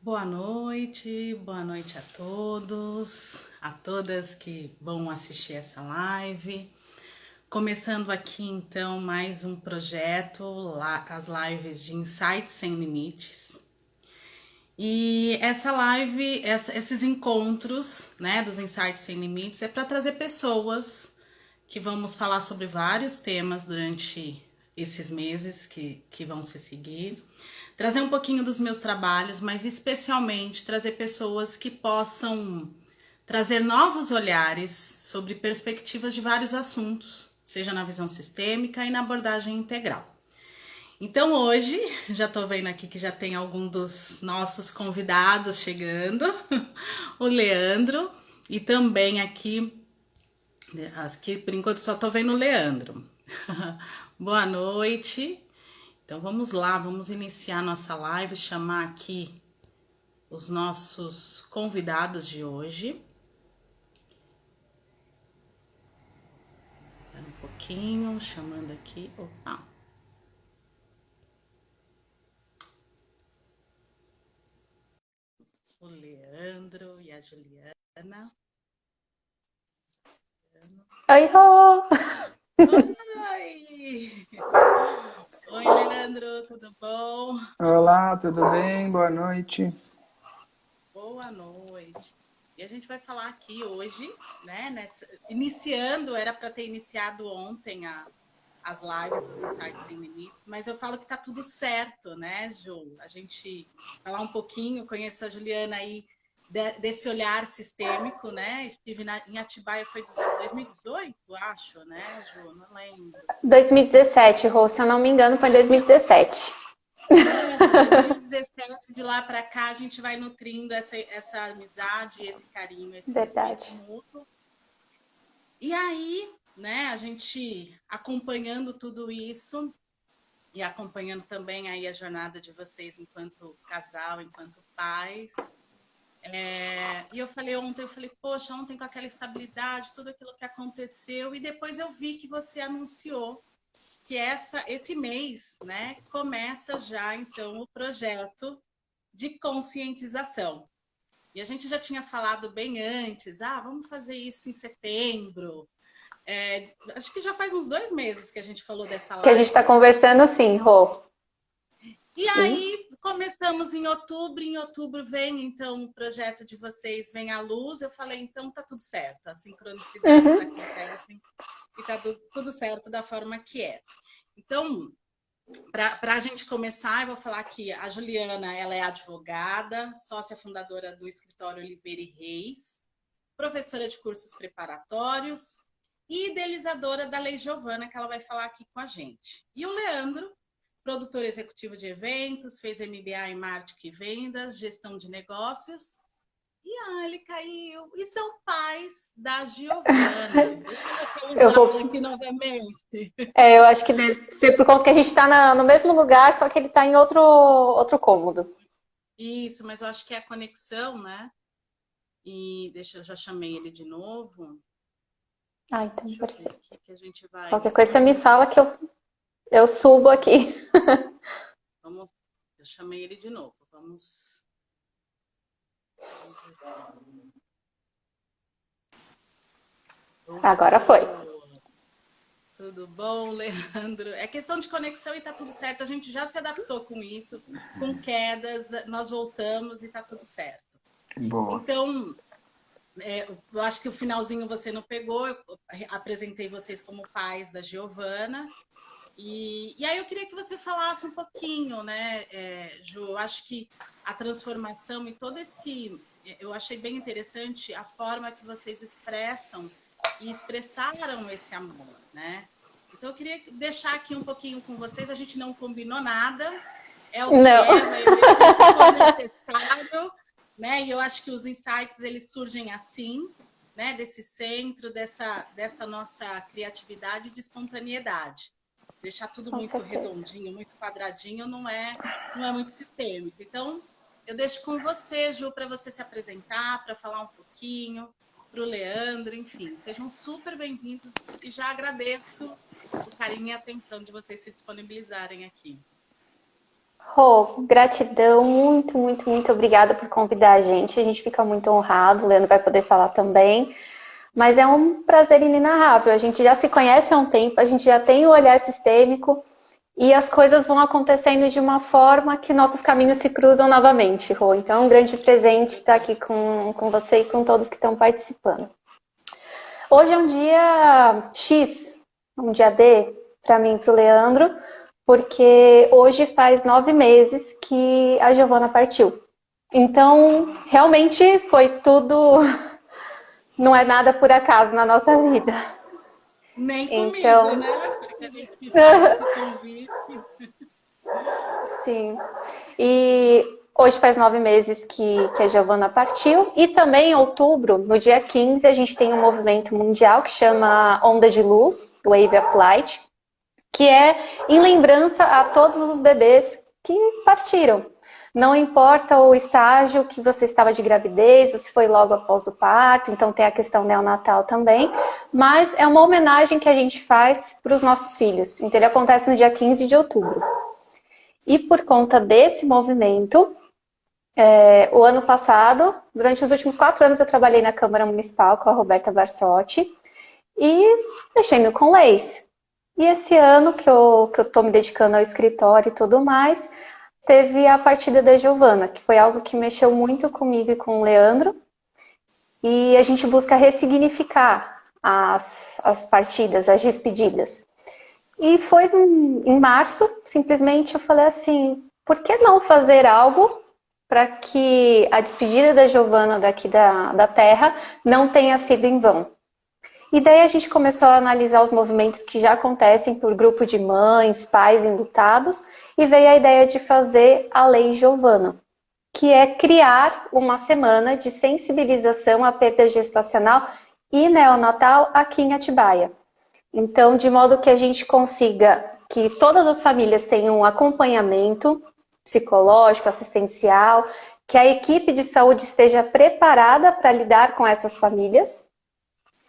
Boa noite a todos, a todas que vão assistir essa live. Começando aqui então mais um projeto, as lives de Insights Sem Limites. E essa live, esses encontros, né, dos Insights Sem Limites é para trazer pessoas que vamos falar sobre vários temas durante esses meses que vão se seguir. Trazer um pouquinho dos meus trabalhos, mas especialmente trazer pessoas que possam trazer novos olhares sobre perspectivas de vários assuntos, seja na visão sistêmica e na abordagem integral. Então hoje, já estou vendo aqui que já tem algum dos nossos convidados chegando, o Leandro, e também aqui por enquanto só estou vendo o Leandro. Boa noite. Então vamos lá, vamos iniciar nossa live, chamar aqui os nossos convidados de hoje. Espera um pouquinho, chamando aqui. Opa! O Leandro e a Juliana. Oi, Rô! Oi! Oi, Leandro, tudo bom? Olá, tudo bem? Boa noite. Boa noite. E a gente vai falar aqui hoje, né? Iniciando, era para ter iniciado ontem as lives dos Insights Sem Limites, mas eu falo que tá tudo certo, né, Ju? A gente falar um pouquinho, conheço a Juliana aí desse olhar sistêmico, né? Estive em Atibaia, foi 2018, acho, né, Ju? Não lembro. 2017, Rô, se eu não me engano, foi em 2017. Pronto, 2017, de lá para cá, a gente vai nutrindo essa amizade, esse carinho, esse respeito mútuo. E aí, né, a gente acompanhando tudo isso e acompanhando também aí a jornada de vocês enquanto casal, enquanto pais. E eu falei ontem, poxa, ontem com aquela estabilidade, tudo aquilo que aconteceu, e depois eu vi que você anunciou que esse mês, né, começa já então o projeto de conscientização. E a gente já tinha falado bem antes, vamos fazer isso em setembro. Acho que já faz uns 2 meses que a gente falou dessa live. Que a gente está conversando sim, Rô. E aí começamos em outubro vem então o projeto de vocês, vem à luz. Eu falei, então tá tudo certo, as sincronicidades acontecem e tá tudo certo da forma que é. Então, para a gente começar, eu vou falar que a Juliana, ela é advogada, sócia fundadora do escritório Oliveira e Reis, professora de cursos preparatórios e idealizadora da Lei Giovana, que ela vai falar aqui com a gente. E o Leandro, produtor executivo de eventos, fez MBA em Marketing e Vendas, gestão de negócios. E ele caiu. E são pais da Giovana. Eu vou aqui novamente. eu acho que deve ser por conta que a gente está no mesmo lugar, só que ele está em outro cômodo. Isso, mas eu acho que é a conexão, né? E eu já chamei ele de novo. Então perfeito. Que a gente vai... Qualquer coisa você me fala que eu subo aqui. Eu chamei ele de novo. Vamos ver. Agora foi. Tudo bom, Leandro? É questão de conexão e tá tudo certo. A gente já se adaptou com isso, com quedas, nós voltamos e tá tudo certo. Boa. Então, eu acho que o finalzinho você não pegou, eu apresentei vocês como pais da Giovana. E aí eu queria que você falasse um pouquinho, né, Ju? Eu acho que a transformação e todo esse... Eu achei bem interessante a forma que vocês expressam e expressaram esse amor, né? Então eu queria deixar aqui um pouquinho com vocês. A gente não combinou nada, é o que vai ver o que for necessário, né? E eu acho que os insights eles surgem assim, né? Desse centro, dessa nossa criatividade e de espontaneidade. Deixar tudo muito redondinho, muito quadradinho, não é muito sistêmico. Então, eu deixo com você, Ju, para você se apresentar, para falar um pouquinho, para o Leandro, enfim. Sejam super bem-vindos e já agradeço o carinho e a atenção de vocês se disponibilizarem aqui. Rô, gratidão, muito, muito, muito obrigada por convidar a gente. A gente fica muito honrado, o Leandro vai poder falar também. Mas é um prazer inenarrável. A gente já se conhece há um tempo, a gente já tem o olhar sistêmico e as coisas vão acontecendo de uma forma que nossos caminhos se cruzam novamente, Rô. Então, é um grande presente estar aqui com você e com todos que estão participando. Hoje é um dia X, um dia D, para mim e para o Leandro, porque hoje faz 9 meses que a Giovana partiu. Então, realmente foi tudo, não é nada por acaso na nossa vida. Nem comigo, Então, né? Porque a gente faz esse convite. sim. E hoje faz 9 meses que a Giovana partiu. E também em outubro, no dia 15, a gente tem um movimento mundial que chama Onda de Luz, Wave of Light, que é em lembrança a todos os bebês que partiram. Não importa o estágio que você estava de gravidez, ou se foi logo após o parto, então tem a questão neonatal também, mas é uma homenagem que a gente faz para os nossos filhos. Então ele acontece no dia 15 de outubro. E por conta desse movimento, o ano passado, durante os últimos 4 anos, eu trabalhei na Câmara Municipal com a Roberta Barsotti e mexendo com leis. E esse ano que eu estou me dedicando ao escritório e tudo mais, teve a partida da Giovana, que foi algo que mexeu muito comigo e com o Leandro. E a gente busca ressignificar as partidas, as despedidas. E foi em março, simplesmente eu falei assim, por que não fazer algo para que a despedida da Giovana daqui da Terra não tenha sido em vão? E daí a gente começou a analisar os movimentos que já acontecem por grupo de mães, pais enlutados, e veio a ideia de fazer a Lei Giovana, que é criar uma semana de sensibilização à perda gestacional e neonatal aqui em Atibaia. Então, de modo que a gente consiga que todas as famílias tenham um acompanhamento psicológico, assistencial, que a equipe de saúde esteja preparada para lidar com essas famílias,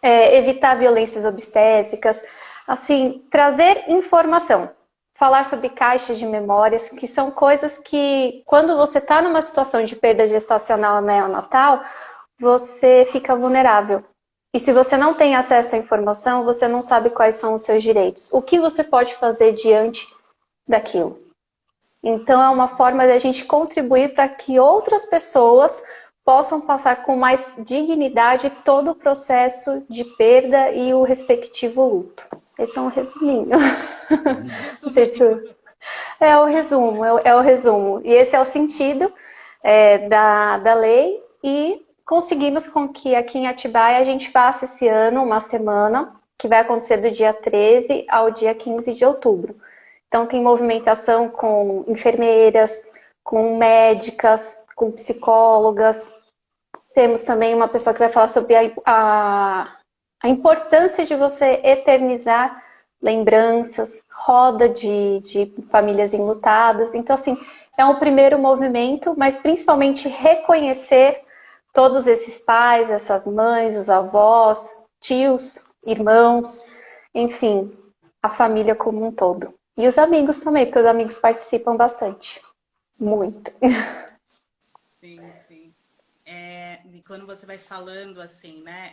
evitar violências obstétricas, assim, trazer informação, falar sobre caixas de memórias, que são coisas que, quando você está numa situação de perda gestacional neonatal, você fica vulnerável. E se você não tem acesso à informação, você não sabe quais são os seus direitos. O que você pode fazer diante daquilo? Então, é uma forma de a gente contribuir para que outras pessoas possam passar com mais dignidade todo o processo de perda e o respectivo luto. Esse é um resuminho. Não sei se é o resumo, é o resumo. E esse é o sentido da lei e conseguimos com que aqui em Atibaia a gente faça esse ano uma semana que vai acontecer do dia 13 ao dia 15 de outubro. Então tem movimentação com enfermeiras, com médicas, com psicólogas. Temos também uma pessoa que vai falar sobre a importância de você eternizar lembranças, roda de famílias enlutadas. Então, assim, é um primeiro movimento, mas principalmente reconhecer todos esses pais, essas mães, os avós, tios, irmãos, enfim, a família como um todo. E os amigos também, porque os amigos participam bastante. Muito. Sim, sim. E quando você vai falando assim, né?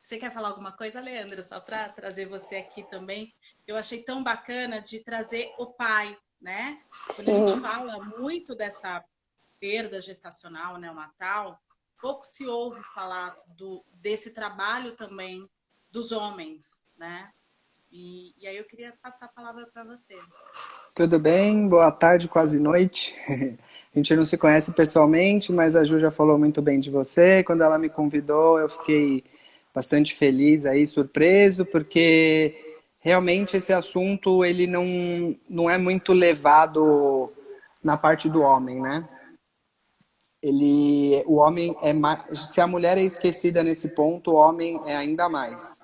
Você quer falar alguma coisa, Leandro? Só para trazer você aqui também. Eu achei tão bacana de trazer o pai, né? Quando a gente fala muito dessa perda gestacional neonatal, pouco se ouve falar desse trabalho também dos homens, né? E aí eu queria passar a palavra para você. Tudo bem? Boa tarde, quase noite. A gente não se conhece pessoalmente, mas a Ju já falou muito bem de você. Quando ela me convidou, eu fiquei bastante feliz aí, surpreso, porque realmente esse assunto ele não é muito levado na parte do homem, né? O homem se a mulher é esquecida nesse ponto, o homem é ainda mais.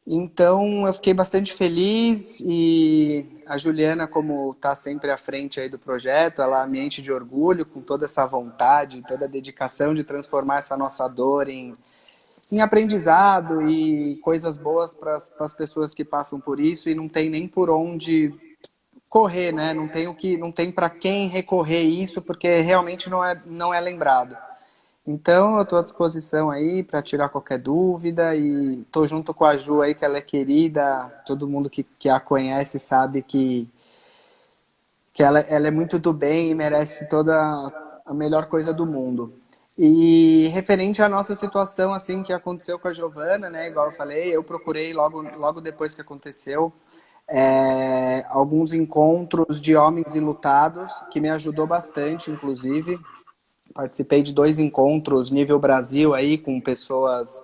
Então, eu fiquei bastante feliz e a Juliana, como está sempre à frente aí do projeto, ela me enche de orgulho com toda essa vontade, toda a dedicação de transformar essa nossa dor em aprendizado e coisas boas para as pessoas que passam por isso e não tem nem por onde correr, né? Não tem para quem recorrer isso, porque realmente não é lembrado. Então, eu estou à disposição aí para tirar qualquer dúvida e estou junto com a Ju aí, que ela é querida, todo mundo que a conhece sabe que ela é muito do bem e merece toda a melhor coisa do mundo. E referente à nossa situação, assim, que aconteceu com a Giovana, né, igual eu falei, eu procurei logo depois que aconteceu, alguns encontros de homens enlutados, que me ajudou bastante, inclusive. Participei de 2 encontros nível Brasil aí, com pessoas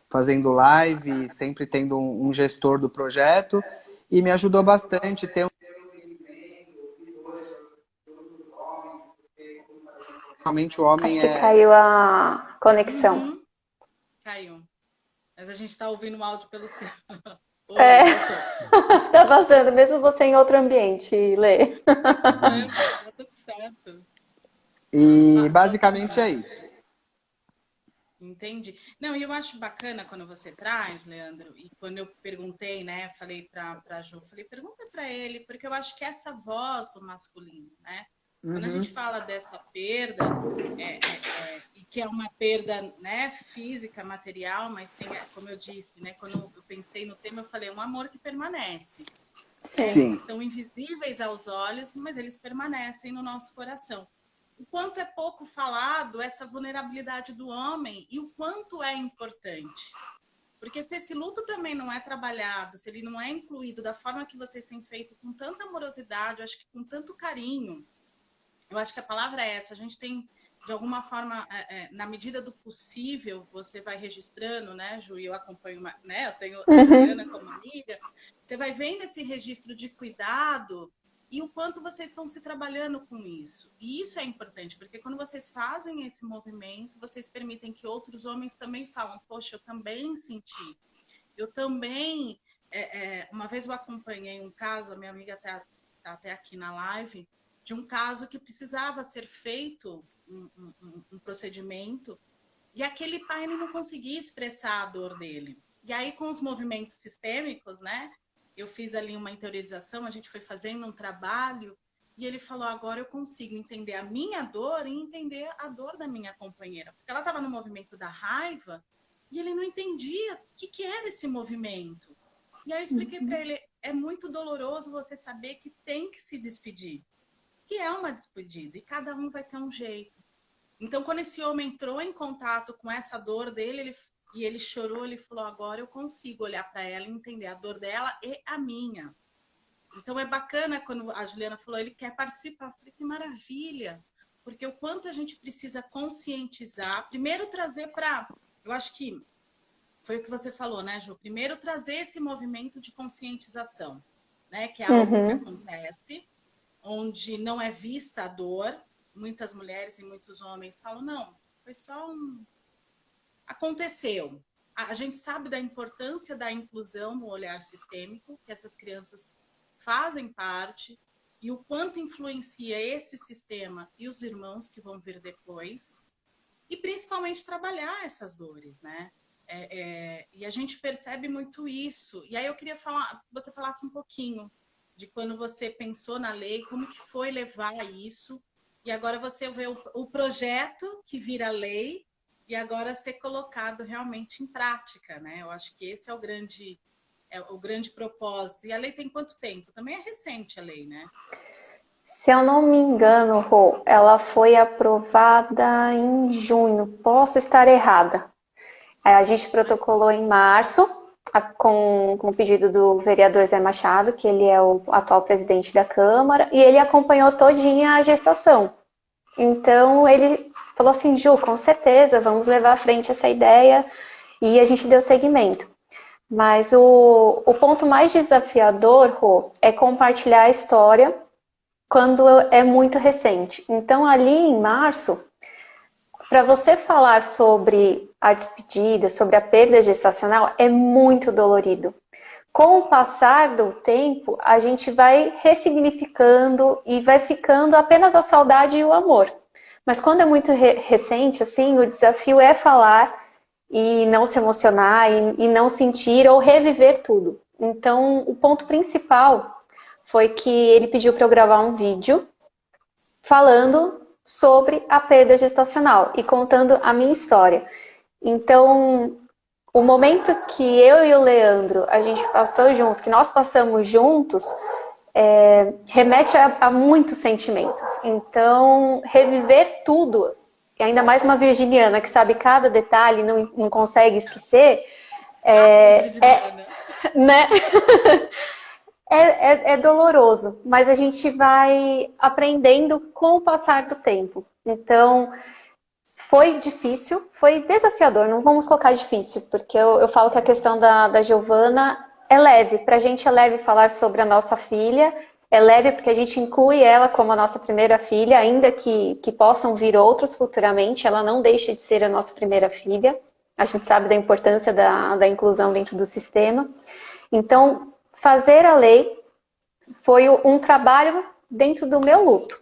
fazendo live, sempre tendo um gestor do projeto, e me ajudou bastante ter realmente o Acho homem que caiu a conexão. Uhum, caiu. Mas a gente está ouvindo o áudio pelo seu. Oi, É, voltou. tá passando, mesmo você em outro ambiente, Lê. Tá tudo certo. E Só basicamente é isso. entendi. Não, e eu acho bacana quando você traz, Leandro, e quando eu perguntei, né, falei pra Ju, falei, pergunta para ele, porque eu acho que essa voz do masculino, né? Quando a gente Uhum. fala dessa perda, e que é uma perda, né, física, material, mas tem, como eu disse, né, quando eu pensei no tema, eu falei, um amor que permanece, né? Eles Sim. estão invisíveis aos olhos, mas eles permanecem no nosso coração. O quanto é pouco falado essa vulnerabilidade do homem e o quanto é importante. Porque se esse luto também não é trabalhado, se ele não é incluído da forma que vocês têm feito, com tanta amorosidade, eu acho que com tanto carinho, eu acho que a palavra é essa, a gente tem, de alguma forma, na medida do possível, você vai registrando, né, Ju, e eu acompanho, né, eu tenho a Juliana como amiga, você vai vendo esse registro de cuidado e o quanto vocês estão se trabalhando com isso. E isso é importante, porque quando vocês fazem esse movimento, vocês permitem que outros homens também falam, poxa, eu também senti, eu também... uma vez eu acompanhei um caso, a minha amiga está até aqui na live, de um caso que precisava ser feito um procedimento e aquele pai ele não conseguia expressar a dor dele. E aí, com os movimentos sistêmicos, né? Eu fiz ali uma interiorização, a gente foi fazendo um trabalho e ele falou, agora eu consigo entender a minha dor e entender a dor da minha companheira. Porque ela estava no movimento da raiva e ele não entendia o que era esse movimento. E aí eu expliquei para ele, é muito doloroso você saber que tem que se despedir, que é uma despedida, e cada um vai ter um jeito. Então, quando esse homem entrou em contato com essa dor dele, ele chorou, ele falou, agora eu consigo olhar para ela e entender a dor dela e a minha. Então, é bacana quando a Juliana falou, ele quer participar. Eu falei, que maravilha! Porque o quanto a gente precisa conscientizar, primeiro trazer para... Eu acho que foi o que você falou, né, Ju? Primeiro trazer esse movimento de conscientização, né? Que é algo que acontece, onde não é vista a dor. Muitas mulheres e muitos homens falam, não, foi só um... Aconteceu. A gente sabe da importância da inclusão no olhar sistêmico, que essas crianças fazem parte, e o quanto influencia esse sistema e os irmãos que vão vir depois, e principalmente trabalhar essas dores, né? E a gente percebe muito isso. E aí eu queria que você falasse um pouquinho de quando você pensou na lei, como que foi levar isso, e agora você vê o projeto que vira lei, e agora ser colocado realmente em prática, né? Eu acho que esse é o grande propósito. E a lei tem quanto tempo? Também é recente a lei, né? Se eu não me engano, Rô, ela foi aprovada em junho. Posso estar errada. A gente protocolou em março, com o pedido do vereador Zé Machado, que ele é o atual presidente da Câmara, e ele acompanhou todinha a gestação. Então, ele falou assim, Ju, com certeza, vamos levar à frente essa ideia, e a gente deu seguimento. Mas o ponto mais desafiador, Rô, é compartilhar a história quando é muito recente. Então, ali em março, para você falar sobre a despedida, sobre a perda gestacional, é muito dolorido. Com o passar do tempo, a gente vai ressignificando e vai ficando apenas a saudade e o amor. Mas quando é muito recente, assim, o desafio é falar e não se emocionar e não sentir ou reviver tudo. Então, o ponto principal foi que ele pediu para eu gravar um vídeo falando sobre a perda gestacional e contando a minha história. Então, o momento que eu e o Leandro, a gente passou junto, que nós passamos juntos, remete a muitos sentimentos. Então, reviver tudo, e ainda mais uma virginiana que sabe cada detalhe, não consegue esquecer, né? É doloroso, mas a gente vai aprendendo com o passar do tempo. Então, foi difícil, foi desafiador, não vamos colocar difícil, porque eu falo que a questão da Giovana é leve. Pra gente é leve falar sobre a nossa filha, é leve porque a gente inclui ela como a nossa primeira filha, ainda que possam vir outros futuramente, ela não deixa de ser a nossa primeira filha. A gente sabe da importância da inclusão dentro do sistema. Então, fazer a lei foi um trabalho dentro do meu luto.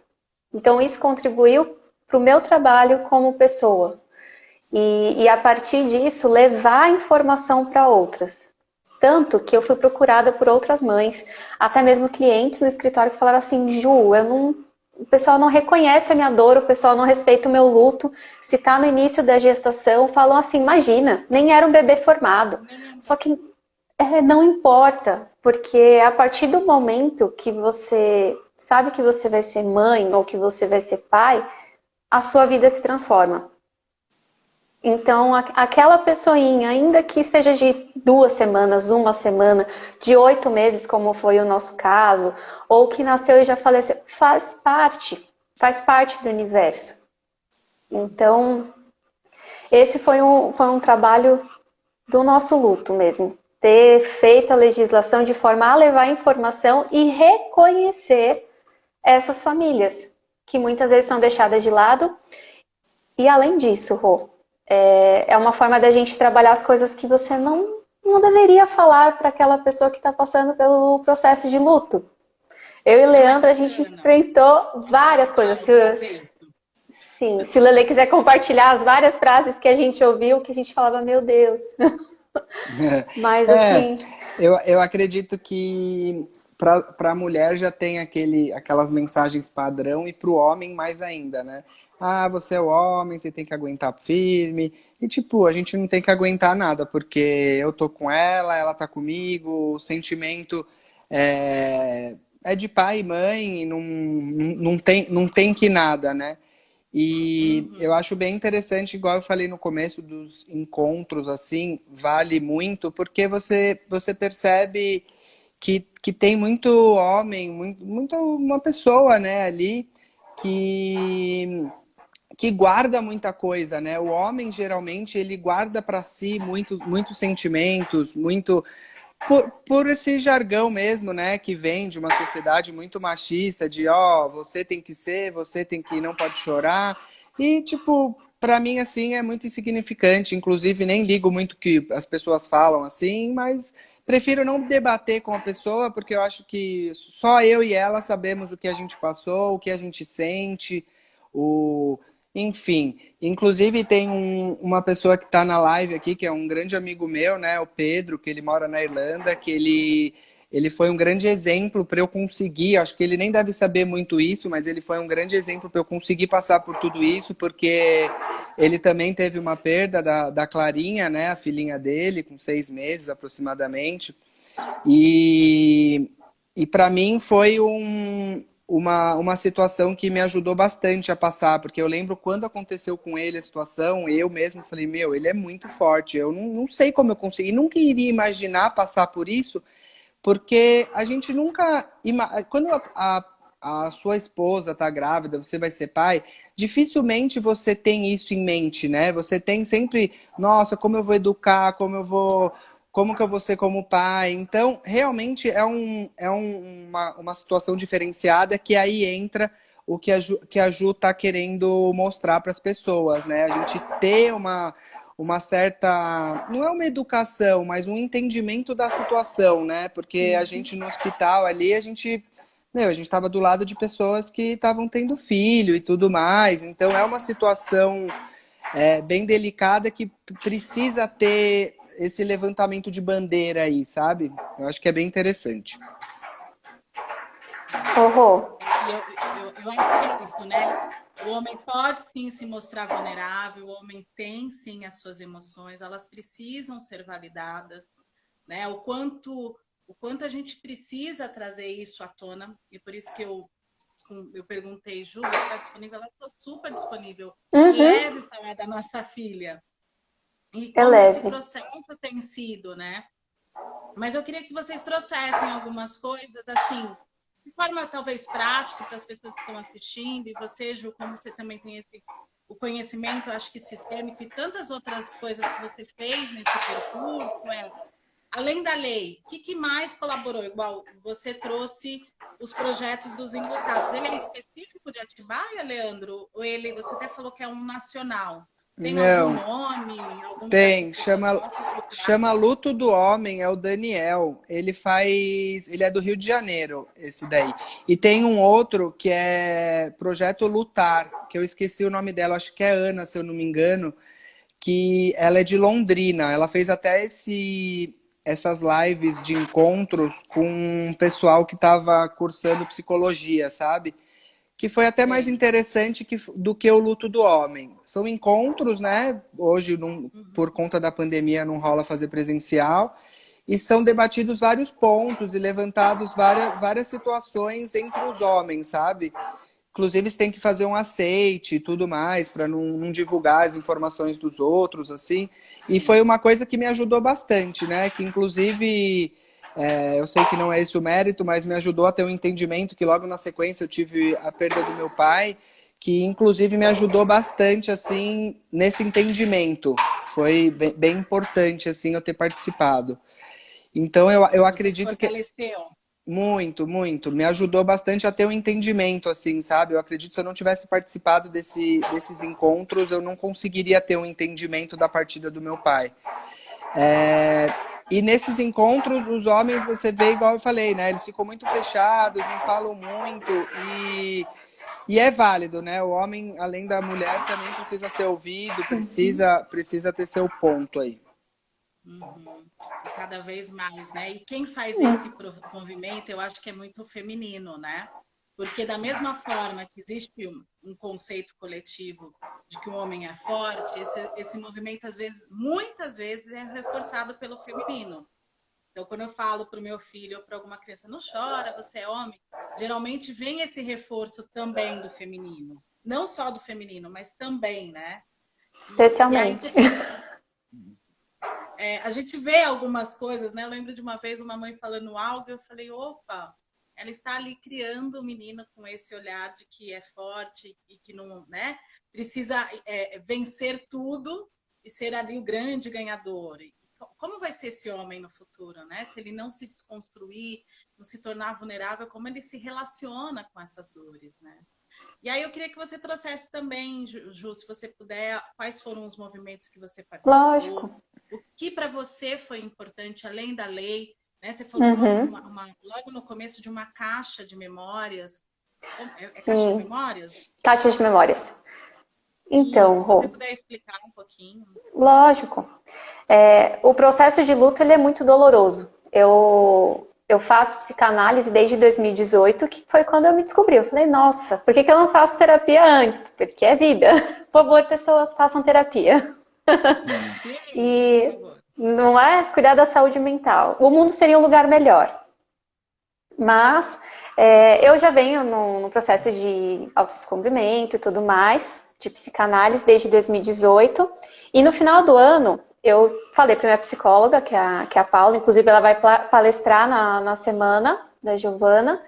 Então, isso contribuiu para o meu trabalho como pessoa. E a partir disso, levar a informação para outras. Tanto que eu fui procurada por outras mães, até mesmo clientes no escritório que falaram assim, Ju, o pessoal não reconhece a minha dor, o pessoal não respeita o meu luto. Se está no início da gestação, falam assim, imagina, nem era um bebê formado. Só que não importa, porque a partir do momento que você sabe que você vai ser mãe ou que você vai ser pai, a sua vida se transforma. Então, aquela pessoinha, ainda que seja de 2 semanas, 1 semana, de 8 meses, como foi o nosso caso, ou que nasceu e já faleceu, faz parte do universo. Então, esse foi um trabalho do nosso luto mesmo. Ter feito a legislação de forma a levar a informação e reconhecer essas famílias, que muitas vezes são deixadas de lado. E além disso, Rô, é uma forma da gente trabalhar as coisas que você não deveria falar para aquela pessoa que está passando pelo processo de luto. Eu e o Leandro, a gente enfrentou várias coisas. Sim, se o Lele quiser compartilhar as várias frases que a gente ouviu, que a gente falava, meu Deus. Mas assim... Eu acredito que para a mulher já tem aquelas mensagens padrão e para o homem mais ainda, né? Ah, você é o homem, você tem que aguentar firme. E tipo, a gente não tem que aguentar nada, porque eu tô com ela tá comigo, o sentimento é de pai e mãe, não tem que nada, né? E eu acho bem interessante, igual eu falei no começo dos encontros, assim, vale muito, porque você percebe que tem muito homem, muito uma pessoa, né, ali, que guarda muita coisa, né? O homem, geralmente, ele guarda para si muitos sentimentos, muito... Por esse jargão mesmo, né, que vem de uma sociedade muito machista, de você tem que ser, você tem que não pode chorar. E, tipo, para mim, assim, é muito insignificante. Inclusive, nem ligo muito o que as pessoas falam, assim, mas prefiro não debater com a pessoa, porque eu acho que só eu e ela sabemos o que a gente passou, o que a gente sente, enfim, inclusive tem uma pessoa que está na live aqui, que é um grande amigo meu, né, o Pedro, que ele mora na Irlanda, que ele foi um grande exemplo para eu conseguir, acho que ele nem deve saber muito isso, mas ele foi um grande exemplo para eu conseguir passar por tudo isso, porque ele também teve uma perda da Clarinha, né, a filhinha dele, com 6 meses aproximadamente, e para mim foi uma situação que me ajudou bastante a passar, porque eu lembro quando aconteceu com ele a situação, eu mesmo falei, meu, ele é muito forte, eu não sei como eu consegui, nunca iria imaginar passar por isso, porque a gente nunca... Quando a sua esposa está grávida, você vai ser pai, dificilmente você tem isso em mente, né? Você tem sempre, nossa, como eu vou educar, como que eu vou ser como pai? Então, realmente é uma situação diferenciada que aí entra o que a Ju está querendo mostrar para as pessoas, né? A gente ter uma certa... Não é uma educação, mas um entendimento da situação, né? Porque a gente no hospital ali, a gente estava do lado de pessoas que estavam tendo filho e tudo mais. Então, é uma situação bem delicada que precisa ter esse levantamento de bandeira aí, sabe? Eu acho que é bem interessante. Horror. Eu acho que é isso, né? O homem pode sim se mostrar vulnerável, o homem tem sim as suas emoções, elas precisam ser validadas, né? O quanto a gente precisa trazer isso à tona, e por isso que eu perguntei, Ju, você está disponível? Ela estou super disponível. É Uhum, leve falar da nossa filha. E é como esse leve. processo tem sido, né? Mas eu queria que vocês trouxessem algumas coisas, assim, de forma talvez prática para as pessoas que estão assistindo, e você, Ju, como você também tem o conhecimento, acho que sistêmico, e tantas outras coisas que você fez nesse percurso, além da lei, o que mais colaborou? Igual você trouxe os projetos dos enlutados. Ele é específico de Atibaia, Leandro? Ou você até falou que é um nacional? Tem algum Não, nome, algum para que tem. as pessoas Chama, possam procurar? chama Luto do Homem, é o Daniel. Ele é do Rio de Janeiro, esse daí. E tem um outro que é Projeto Lutar, que eu esqueci o nome dela, acho que é Ana, se eu não me engano, que ela é de Londrina. Ela fez até essas lives de encontros com um pessoal que estava cursando psicologia, sabe? Que foi até mais Sei. interessante do que o luto do homem. São encontros, né? Hoje, por Uhum. conta da pandemia, não rola fazer presencial. E são debatidos vários pontos e levantados várias situações entre os homens, sabe? Inclusive, eles têm que fazer um aceite e tudo mais, para não divulgar as informações dos outros, assim. E Sim. foi uma coisa que me ajudou bastante, né? Que, inclusive, eu sei que não é esse o mérito, mas me ajudou a ter um entendimento que logo na sequência eu tive a perda do meu pai, que, inclusive, me ajudou bastante, assim, nesse entendimento. Foi bem importante, assim, eu ter participado. Então, eu Você se acredito que fortaleceu. muito, muito. Me ajudou bastante a ter um entendimento, assim, sabe? Eu acredito que se eu não tivesse participado desses encontros, eu não conseguiria ter um entendimento da partida do meu pai. E nesses encontros, os homens, você vê, igual eu falei, né? Eles ficam muito fechados, não falam muito e é válido, né? O homem, além da mulher, também precisa ser ouvido, precisa ter seu ponto aí. Uhum. E cada vez mais, né? E quem faz esse movimento, eu acho que é muito feminino, né? Porque da mesma forma que existe um conceito coletivo de que o homem é forte, esse movimento, às vezes, muitas vezes, é reforçado pelo feminino. Então, quando eu falo para o meu filho ou para alguma criança, não chora, você é homem, geralmente vem esse reforço também do feminino. Não só do feminino, mas também, né? E aí Especialmente. você a gente vê algumas coisas, né? Eu lembro de uma vez uma mãe falando algo, eu falei, opa, ela está ali criando o menino com esse olhar de que é forte e que não, né? Precisa vencer tudo e ser ali o grande ganhador. E como vai ser esse homem no futuro, né? Se ele não se desconstruir, não se tornar vulnerável, como ele se relaciona com essas dores, né? E aí eu queria que você trouxesse também, Ju, se você puder, quais foram os movimentos que você participou, Lógico. o que para você foi importante, além da lei, né? Você falou Uhum, logo no começo de uma caixa de memórias. É caixa de sim. memórias? Caixa de memórias. Então, Isso, se você Rô, puder explicar um pouquinho. lógico. O processo de luto ele é muito doloroso. Eu faço psicanálise desde 2018, que foi quando eu me descobri. Eu falei, nossa, por que eu não faço terapia antes? Porque é vida. Por favor, pessoas façam terapia. Sim, por E favor. não é cuidar da saúde mental. O mundo seria um lugar melhor. Mas eu já venho no processo de autodescobrimento e tudo mais, de psicanálise desde 2018. E no final do ano, eu falei para minha psicóloga, que é a Paula, inclusive ela vai palestrar na semana da Giovana.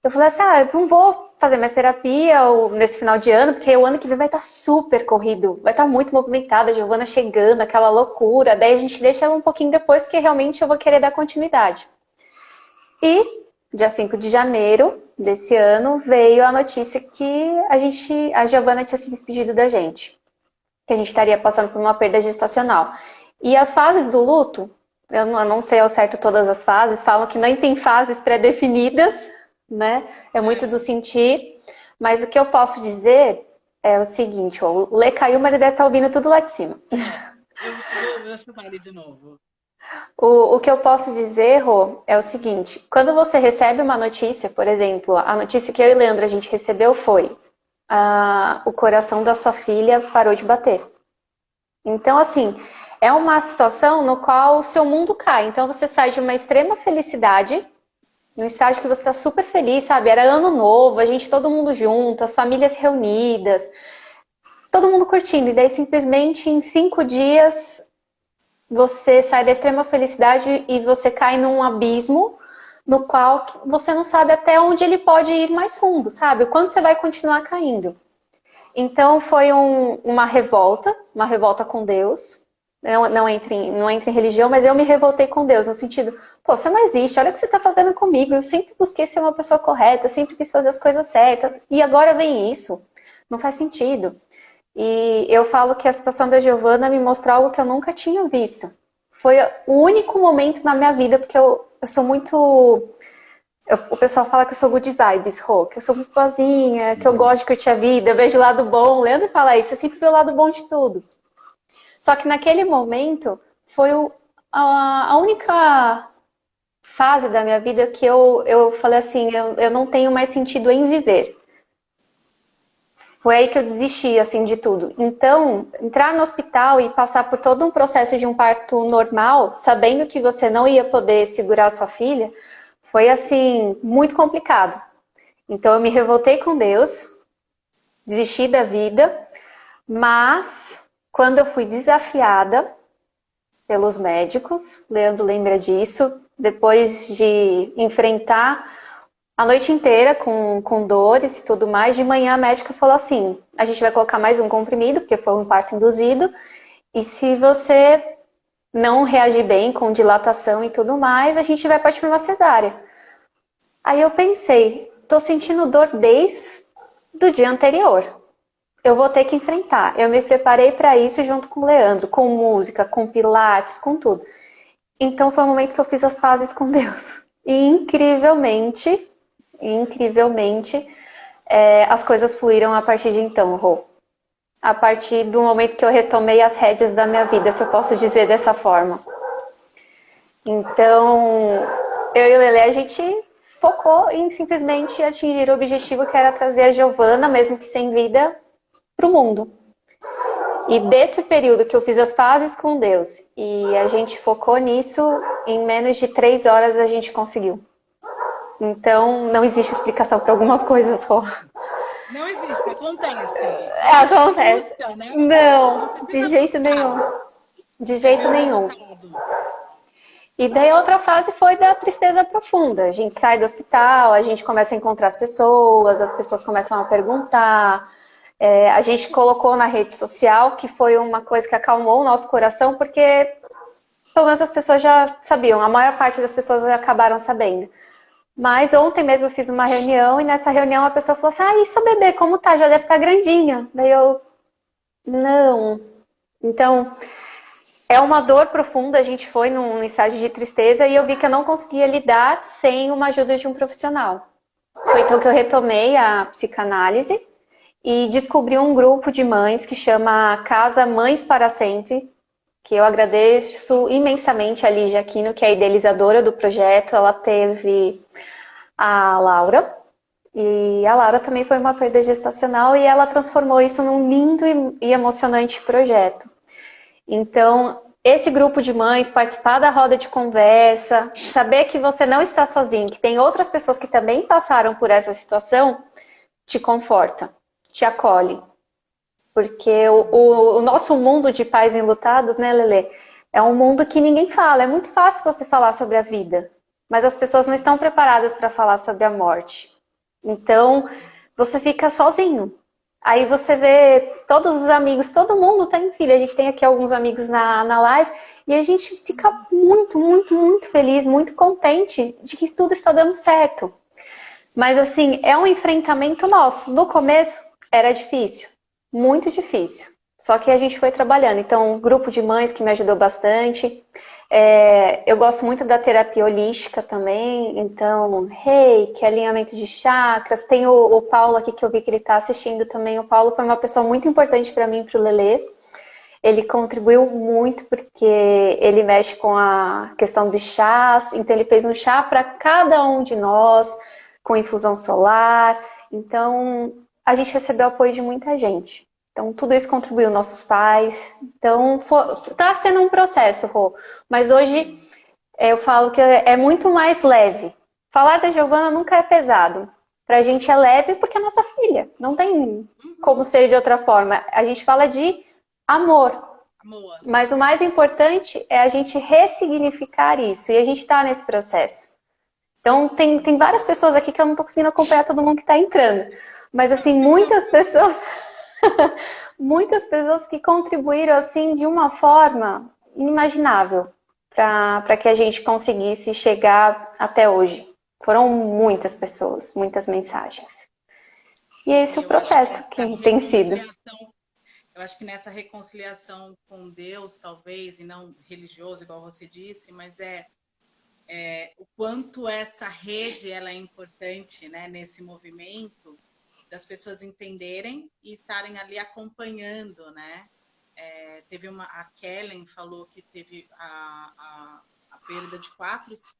Eu falei assim, eu não vou fazer mais terapia nesse final de ano, porque o ano que vem vai estar super corrido, vai estar muito movimentado, a Giovana chegando, aquela loucura. Daí a gente deixa ela um pouquinho depois, que realmente eu vou querer dar continuidade. E dia 5 de janeiro desse ano veio a notícia que a Giovana tinha se despedido da gente, que a gente estaria passando por uma perda gestacional. E as fases do luto, eu não sei ao certo todas as fases, falam que nem tem fases pré-definidas, né? É muito do sentir. Mas o que eu posso dizer é o seguinte, ó, o Lê caiu, mas ele deve estar ouvindo tudo lá de cima. Eu vou chamar ele de novo. O que eu posso dizer, Rô, é o seguinte: quando você recebe uma notícia, por exemplo, a notícia que eu e Leandro a gente recebeu foi o coração da sua filha parou de bater. Então, assim, é uma situação no qual o seu mundo cai. Então, você sai de uma extrema felicidade, num estágio que você está super feliz, sabe? Era ano novo, a gente todo mundo junto, as famílias reunidas, todo mundo curtindo. E daí, simplesmente, em 5 dias, você sai da extrema felicidade e você cai num abismo no qual você não sabe até onde ele pode ir mais fundo, sabe? O quanto você vai continuar caindo. Então foi uma revolta com Deus. Não entra em religião, mas eu me revoltei com Deus, no sentido, pô, você não existe, olha o que você está fazendo comigo. Eu sempre busquei ser uma pessoa correta, sempre quis fazer as coisas certas, e agora vem isso. Não faz sentido. E eu falo que a situação da Giovana me mostrou algo que eu nunca tinha visto. Foi o único momento na minha vida, porque eu sou muito... o pessoal fala que eu sou good vibes, Rô, que eu sou muito boazinha, que eu gosto de curtir a vida, eu vejo o lado bom. O Leandro fala isso, eu sempre vejo o lado bom de tudo. Só que naquele momento foi a única fase da minha vida que eu falei assim, eu não tenho mais sentido em viver. Foi aí que eu desisti, assim, de tudo. Então, entrar no hospital e passar por todo um processo de um parto normal, sabendo que você não ia poder segurar a sua filha, foi, assim, muito complicado. Então, eu me revoltei com Deus, desisti da vida, mas quando eu fui desafiada pelos médicos, Leandro lembra disso, depois de enfrentar a noite inteira com dores e tudo mais, de manhã a médica falou assim, a gente vai colocar mais um comprimido, porque foi um parto induzido, e se você não reagir bem com dilatação e tudo mais, a gente vai partir para uma cesárea. Aí eu pensei, tô sentindo dor desde o dia anterior. Eu vou ter que enfrentar. Eu me preparei para isso junto com o Leandro, com música, com pilates, com tudo. Então foi o momento que eu fiz as pazes com Deus. E incrivelmente, as coisas fluíram a partir de então, Rô. A partir do momento que eu retomei as rédeas da minha vida, se eu posso dizer dessa forma. Então, eu e o Lelê, a gente focou em simplesmente atingir o objetivo que era trazer a Giovana, mesmo que sem vida, para o mundo. E desse período que eu fiz as pazes com Deus e a gente focou nisso, em menos de 3 horas a gente conseguiu. Então, não existe explicação para algumas coisas, Rô. Não existe, acontece. Acontece. Busca, né? Não, de jeito nenhum. De jeito nenhum. E daí a outra fase foi da tristeza profunda. A gente sai do hospital, a gente começa a encontrar as pessoas começam a perguntar. A gente colocou na rede social, que foi uma coisa que acalmou o nosso coração, porque pelo menos as pessoas já sabiam, a maior parte das pessoas já acabaram sabendo. Mas ontem mesmo eu fiz uma reunião e nessa reunião a pessoa falou assim, e seu bebê, como tá? Já deve estar grandinha. Daí eu, não. Então, é uma dor profunda, a gente foi num estágio de tristeza e eu vi que eu não conseguia lidar sem uma ajuda de um profissional. Foi então que eu retomei a psicanálise e descobri um grupo de mães que chama Casa Mães para Sempre, que eu agradeço imensamente a Lígia Aquino, que é a idealizadora do projeto. Ela teve a Laura, e a Laura também foi uma perda gestacional e ela transformou isso num lindo e emocionante projeto. Então, esse grupo de mães, participar da roda de conversa, saber que você não está sozinho, que tem outras pessoas que também passaram por essa situação, te conforta, te acolhe. Porque o nosso mundo de pais enlutados, né, Lelê? É um mundo que ninguém fala. É muito fácil você falar sobre a vida, mas as pessoas não estão preparadas para falar sobre a morte. Então, você fica sozinho. Aí você vê todos os amigos, todo mundo tem filho. A gente tem aqui alguns amigos na live e a gente fica muito, muito, muito feliz, muito contente de que tudo está dando certo. Mas, assim, é um enfrentamento nosso. No começo, era difícil. Muito difícil. Só que a gente foi trabalhando. Então, um grupo de mães que me ajudou bastante. Eu gosto muito da terapia holística também. Então, reiki, alinhamento de chakras. Tem o Paulo aqui que eu vi que ele está assistindo também. O Paulo foi uma pessoa muito importante para mim e para o Lelê. Ele contribuiu muito porque ele mexe com a questão de chás, então ele fez um chá para cada um de nós, com infusão solar. Então, a gente recebeu apoio de muita gente. Então, tudo isso contribuiu, nossos pais. Então, está sendo um processo, Rô. Mas hoje, eu falo que é muito mais leve. Falar da Giovana nunca é pesado. Pra gente é leve porque é nossa filha. Não tem como ser de outra forma. A gente fala de amor. Mas o mais importante é a gente ressignificar isso. E a gente está nesse processo. Então, tem várias pessoas aqui que eu não estou conseguindo acompanhar todo mundo que está entrando. Mas, assim, muitas pessoas... muitas pessoas que contribuíram, assim, de uma forma inimaginável para que a gente conseguisse chegar até hoje. Foram muitas pessoas, muitas mensagens. E esse é o processo que tem sido. Eu acho que nessa reconciliação com Deus, talvez, e não religioso, igual você disse, mas o quanto essa rede ela é importante, né, nesse movimento, das pessoas entenderem e estarem ali acompanhando, né? A Kellen falou que teve a perda de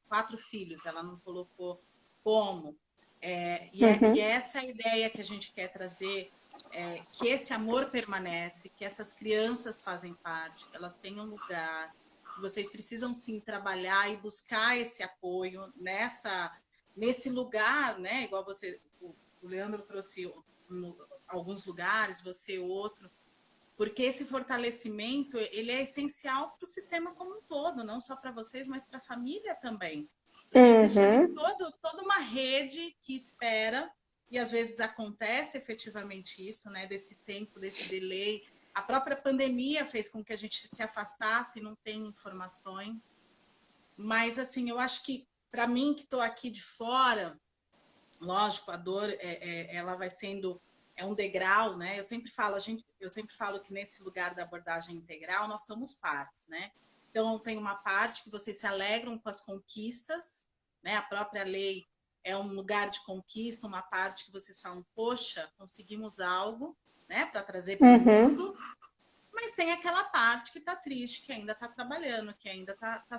quatro filhos, ela não colocou como. E essa ideia que a gente quer trazer, que esse amor permanece, que essas crianças fazem parte, que elas têm um lugar, que vocês precisam sim trabalhar e buscar esse apoio nesse lugar, né? Igual o Leandro trouxe alguns lugares, você outro, porque esse fortalecimento ele é essencial para o sistema como um todo, não só para vocês, mas para a família também. Existe toda uma rede que espera, e às vezes acontece efetivamente isso, né? Desse tempo, desse delay. A própria pandemia fez com que a gente se afastasse e não tem informações. Mas, assim, eu acho que, para mim, que estou aqui de fora, lógico, a dor, ela vai sendo... É um degrau, né? Eu sempre falo que nesse lugar da abordagem integral, nós somos partes, né? Então, tem uma parte que vocês se alegram com as conquistas, né? A própria lei é um lugar de conquista, uma parte que vocês falam, poxa, conseguimos algo, né? Para trazer para o mundo. Mas tem aquela parte que está triste, que ainda está trabalhando, que ainda está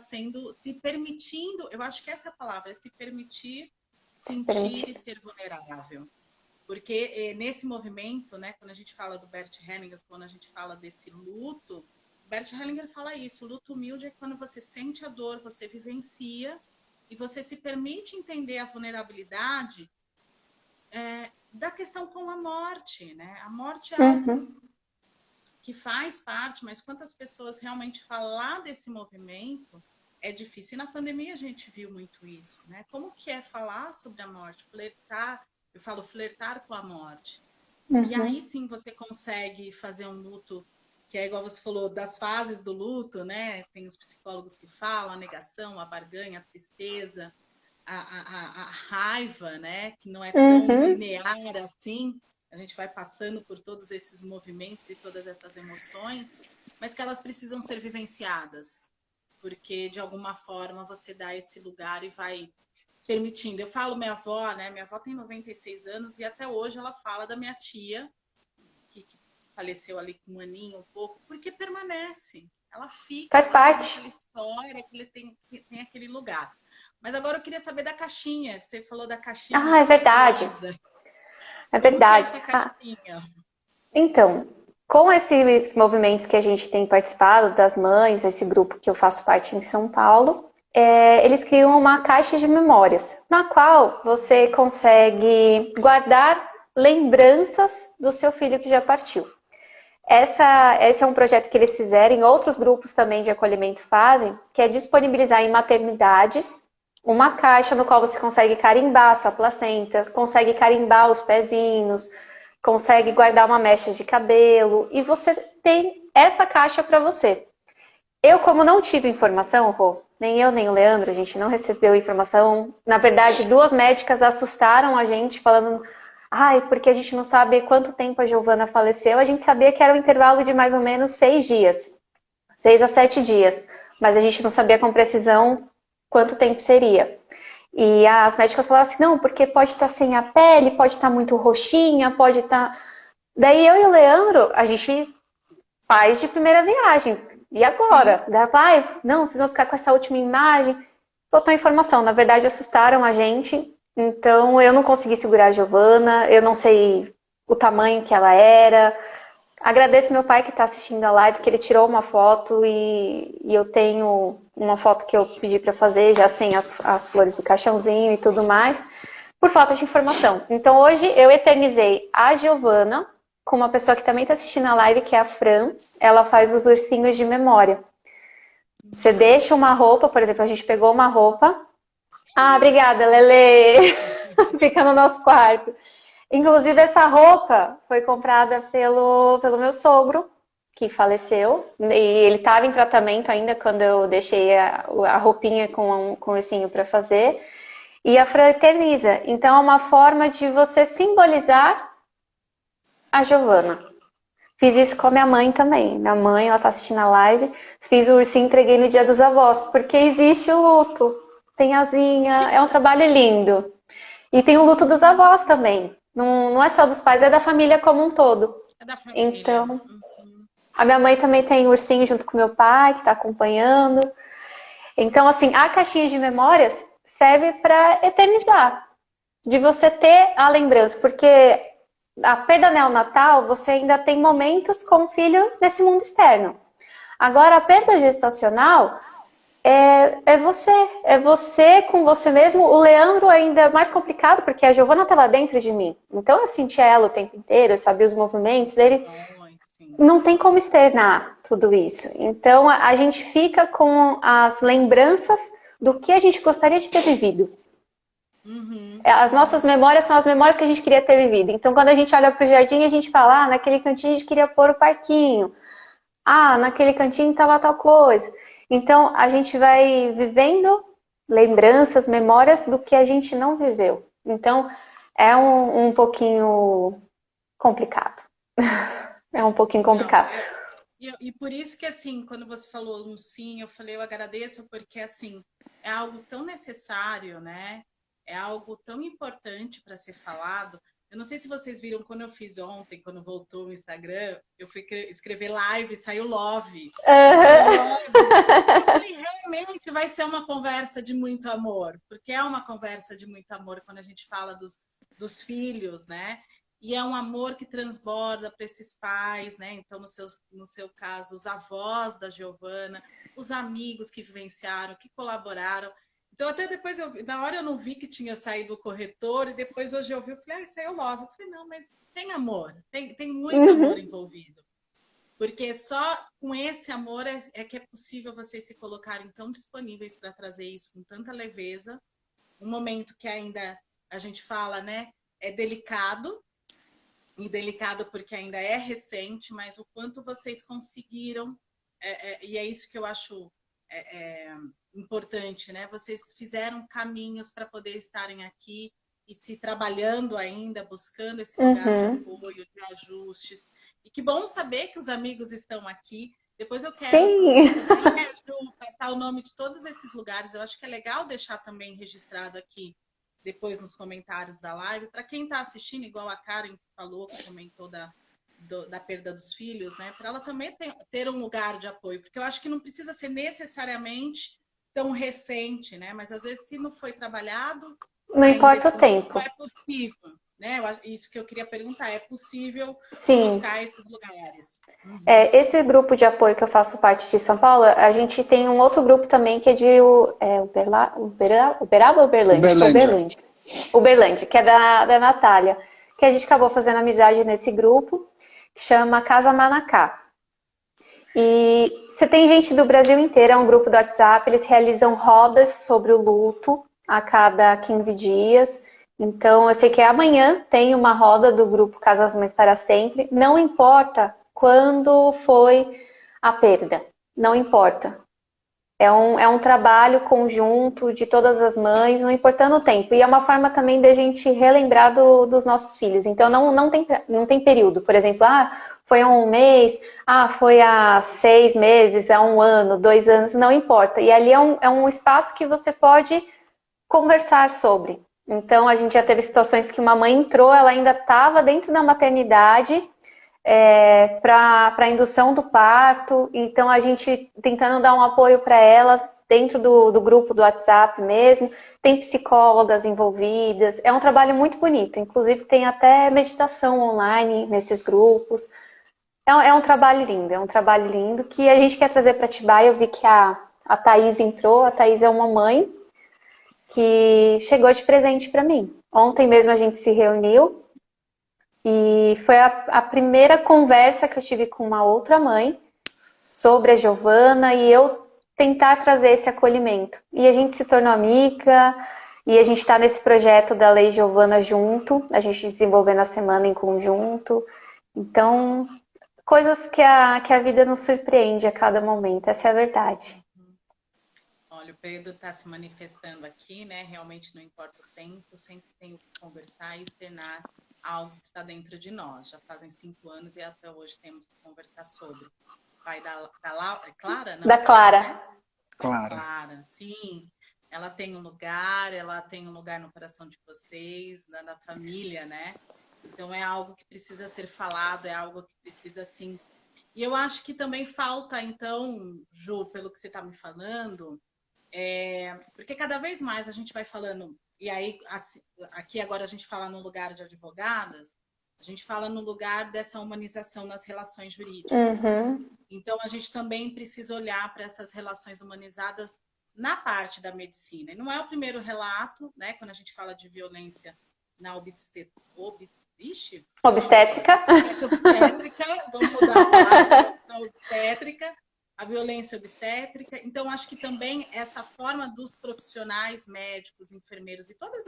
se permitindo, eu acho que essa é a palavra, é se permitir, sentir e ser vulnerável. Porque nesse movimento, né, quando a gente fala do Bert Hellinger, quando a gente fala desse luto, Bert Hellinger fala isso, o luto humilde é quando você sente a dor, você vivencia e você se permite entender a vulnerabilidade da questão com a morte, né? A morte é algo que faz parte, mas quantas pessoas realmente falar desse movimento é difícil. E na pandemia a gente viu muito isso, né? Como que é falar sobre a morte, flertar, eu falo flertar com a morte. E aí sim você consegue fazer um luto, que é igual você falou, das fases do luto, né? Tem os psicólogos que falam, a negação, a barganha, a tristeza, a raiva, né? Que não é tão linear assim. A gente vai passando por todos esses movimentos e todas essas emoções, mas que elas precisam ser vivenciadas, porque de alguma forma você dá esse lugar e vai permitindo. Eu falo minha avó, né? Minha avó tem 96 anos e até hoje ela fala da minha tia, que faleceu ali com um aninho, um pouco, porque permanece. Ela fica. Faz parte. Aquela história, que ele tem aquele lugar. Mas agora eu queria saber da caixinha. Você falou da caixinha. Ah, é verdade. É verdade. Como que é essa caixinha? Então, com esses movimentos que a gente tem participado, das mães, esse grupo que eu faço parte em São Paulo, eles criam uma caixa de memórias, na qual você consegue guardar lembranças do seu filho que já partiu. Esse é um projeto que eles fizeram, e outros grupos também de acolhimento fazem, que é disponibilizar em maternidades uma caixa no qual você consegue carimbar a sua placenta, consegue carimbar os pezinhos, consegue guardar uma mecha de cabelo, e você tem essa caixa para você. Eu, como não tive informação, Rô, nem eu nem o Leandro, a gente não recebeu informação. Na verdade, 2 médicas assustaram a gente, falando, porque a gente não sabe quanto tempo a Giovana faleceu. A gente sabia que era um intervalo de mais ou menos 6 dias, 6 a 7 dias, mas a gente não sabia com precisão quanto tempo seria. E as médicas falaram assim, não, porque pode estar sem a pele, pode estar muito roxinha, pode estar... Daí eu e o Leandro, a gente pais de primeira viagem. E agora? Vai, não, vocês vão ficar com essa última imagem. Faltou informação. Na verdade, assustaram a gente. Então, eu não consegui segurar a Giovana. Eu não sei o tamanho que ela era. Agradeço meu pai que está assistindo a live, que ele tirou uma foto e eu tenho uma foto que eu pedi para fazer, já sem as flores do caixãozinho e tudo mais, por falta de informação. Então hoje eu eternizei a Giovana com uma pessoa que também está assistindo a live, que é a Fran. Ela faz os ursinhos de memória. Você deixa uma roupa, por exemplo, a gente pegou uma roupa. Ah, obrigada, Lele! Fica no nosso quarto. Inclusive, essa roupa foi comprada pelo meu sogro, que faleceu. E ele estava em tratamento ainda quando eu deixei a roupinha com o ursinho para fazer. E a fraterniza. Então, é uma forma de você simbolizar a Giovana. Fiz isso com a minha mãe também. Minha mãe, ela está assistindo a live. Fiz o ursinho e entreguei no Dia dos Avós. Porque existe o luto. Tem asinha. É um trabalho lindo. E tem o luto dos avós também. Não é só dos pais, é da família como um todo. É da família. Então, a minha mãe também tem ursinho junto com meu pai, que está acompanhando. Então, assim, a caixinha de memórias serve para eternizar. De você ter a lembrança. Porque a perda neonatal, você ainda tem momentos com o filho nesse mundo externo. Agora, a perda gestacional... É você com você mesmo. O Leandro ainda é mais complicado, porque a Giovana estava dentro de mim. Então eu sentia ela o tempo inteiro, eu sabia os movimentos dele. Não tem como externar tudo isso. Então a gente fica com as lembranças do que a gente gostaria de ter vivido. As nossas memórias são as memórias que a gente queria ter vivido. Então quando a gente olha para o jardim, a gente fala, naquele cantinho a gente queria pôr o parquinho. Naquele cantinho estava tal coisa. Então, a gente vai vivendo lembranças, memórias do que a gente não viveu. Então, é um pouquinho complicado. É um pouquinho complicado. E por isso que, assim, quando você falou um sim, eu falei, eu agradeço, porque, assim, é algo tão necessário, né? É algo tão importante para ser falado. Eu não sei se vocês viram, quando eu fiz ontem, quando voltou o Instagram, eu fui escrever live, saiu love. Eu falei, realmente vai ser uma conversa de muito amor, porque é uma conversa de muito amor quando a gente fala dos filhos, né? E é um amor que transborda para esses pais, né? Então, no seu caso, os avós da Giovana, os amigos que vivenciaram, que colaboraram. Então, até depois, na hora eu não vi que tinha saído o corretor, e depois hoje eu vi, eu falei, saiu love. Eu falei, não, mas tem amor, tem muito amor envolvido. Porque só com esse amor é que é possível vocês se colocarem tão disponíveis para trazer isso com tanta leveza. Um momento que ainda, a gente fala, né, é delicado, e delicado porque ainda é recente, mas o quanto vocês conseguiram, e é isso que eu acho importante, né? Vocês fizeram caminhos para poder estarem aqui e se trabalhando ainda, buscando esse lugar de apoio, de ajustes. E que bom saber que os amigos estão aqui. Depois eu quero, Ju, passar o nome de todos esses lugares. Eu acho que é legal deixar também registrado aqui, depois nos comentários da live, para quem está assistindo, igual a Karen falou, que comentou da perda dos filhos, né? Para ela também ter um lugar de apoio, porque eu acho que não precisa ser necessariamente tão recente, né? Mas às vezes, se não foi trabalhado, não importa o tempo. É possível, né? Isso que eu queria perguntar, é possível buscar esses lugares? Esse grupo de apoio que eu faço parte de São Paulo, a gente tem um outro grupo também que é de Uberaba ou Uberlândia? Uberlândia, que é da Natália, que a gente acabou fazendo amizade nesse grupo, que chama Casa Manacá. E você tem gente do Brasil inteiro, é um grupo do WhatsApp, eles realizam rodas sobre o luto a cada 15 dias. Então, eu sei que amanhã tem uma roda do grupo Casas Mães para Sempre. Não importa quando foi a perda, não importa. É um trabalho conjunto de todas as mães, não importando o tempo. E é uma forma também de a gente relembrar dos nossos filhos. Então, não tem período. Por exemplo, foi há um mês, foi há 6 meses, há 1 ano, 2 anos, não importa. E ali é um espaço que você pode conversar sobre. Então, a gente já teve situações que uma mãe entrou, ela ainda estava dentro da maternidade, para a indução do parto. Então, a gente tentando dar um apoio para ela dentro do grupo do WhatsApp mesmo. Tem psicólogas envolvidas. É um trabalho muito bonito. Inclusive, tem até meditação online nesses grupos. É um trabalho lindo, é um trabalho lindo que a gente quer trazer para Atibaia. Eu vi que a Thaís entrou. A Thaís é uma mãe que chegou de presente para mim. Ontem mesmo a gente se reuniu e foi a primeira conversa que eu tive com uma outra mãe sobre a Giovana e eu tentar trazer esse acolhimento. E a gente se tornou amiga e a gente está nesse projeto da Lei Giovana junto, a gente desenvolvendo a semana em conjunto. Então, coisas que a vida nos surpreende a cada momento, essa é a verdade. Olha, o Pedro está se manifestando aqui, né? Realmente não importa o tempo, sempre tenho que conversar e externar algo que está dentro de nós. Já fazem 5 anos e até hoje temos que conversar sobre. O pai é Clara? Não, Da Clara. né? Clara, sim. Ela tem um lugar no coração de vocês, na família, né? Então é algo que precisa ser falado, é algo que precisa, sim. E eu acho que também falta, então, Ju, pelo que você está me falando, porque cada vez mais a gente vai falando, e aí aqui agora a gente fala no lugar de advogadas, a gente fala no lugar dessa humanização nas relações jurídicas. Uhum. Então a gente também precisa olhar para essas relações humanizadas na parte da medicina. E não é o primeiro relato, né, quando a gente fala de violência na obstétrica, vamos mudar a palavra, na obstétrica, a violência obstétrica. Então, acho que também essa forma dos profissionais, médicos, enfermeiros e todos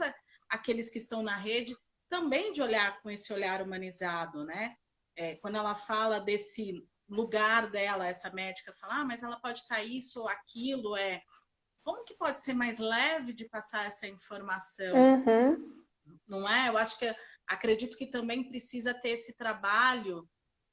aqueles que estão na rede, também de olhar com esse olhar humanizado, né? Quando ela fala desse lugar dela, essa médica fala, mas ela pode estar isso ou aquilo, como que pode ser mais leve de passar essa informação? Uhum. Não é? Eu acho que acredito que também precisa ter esse trabalho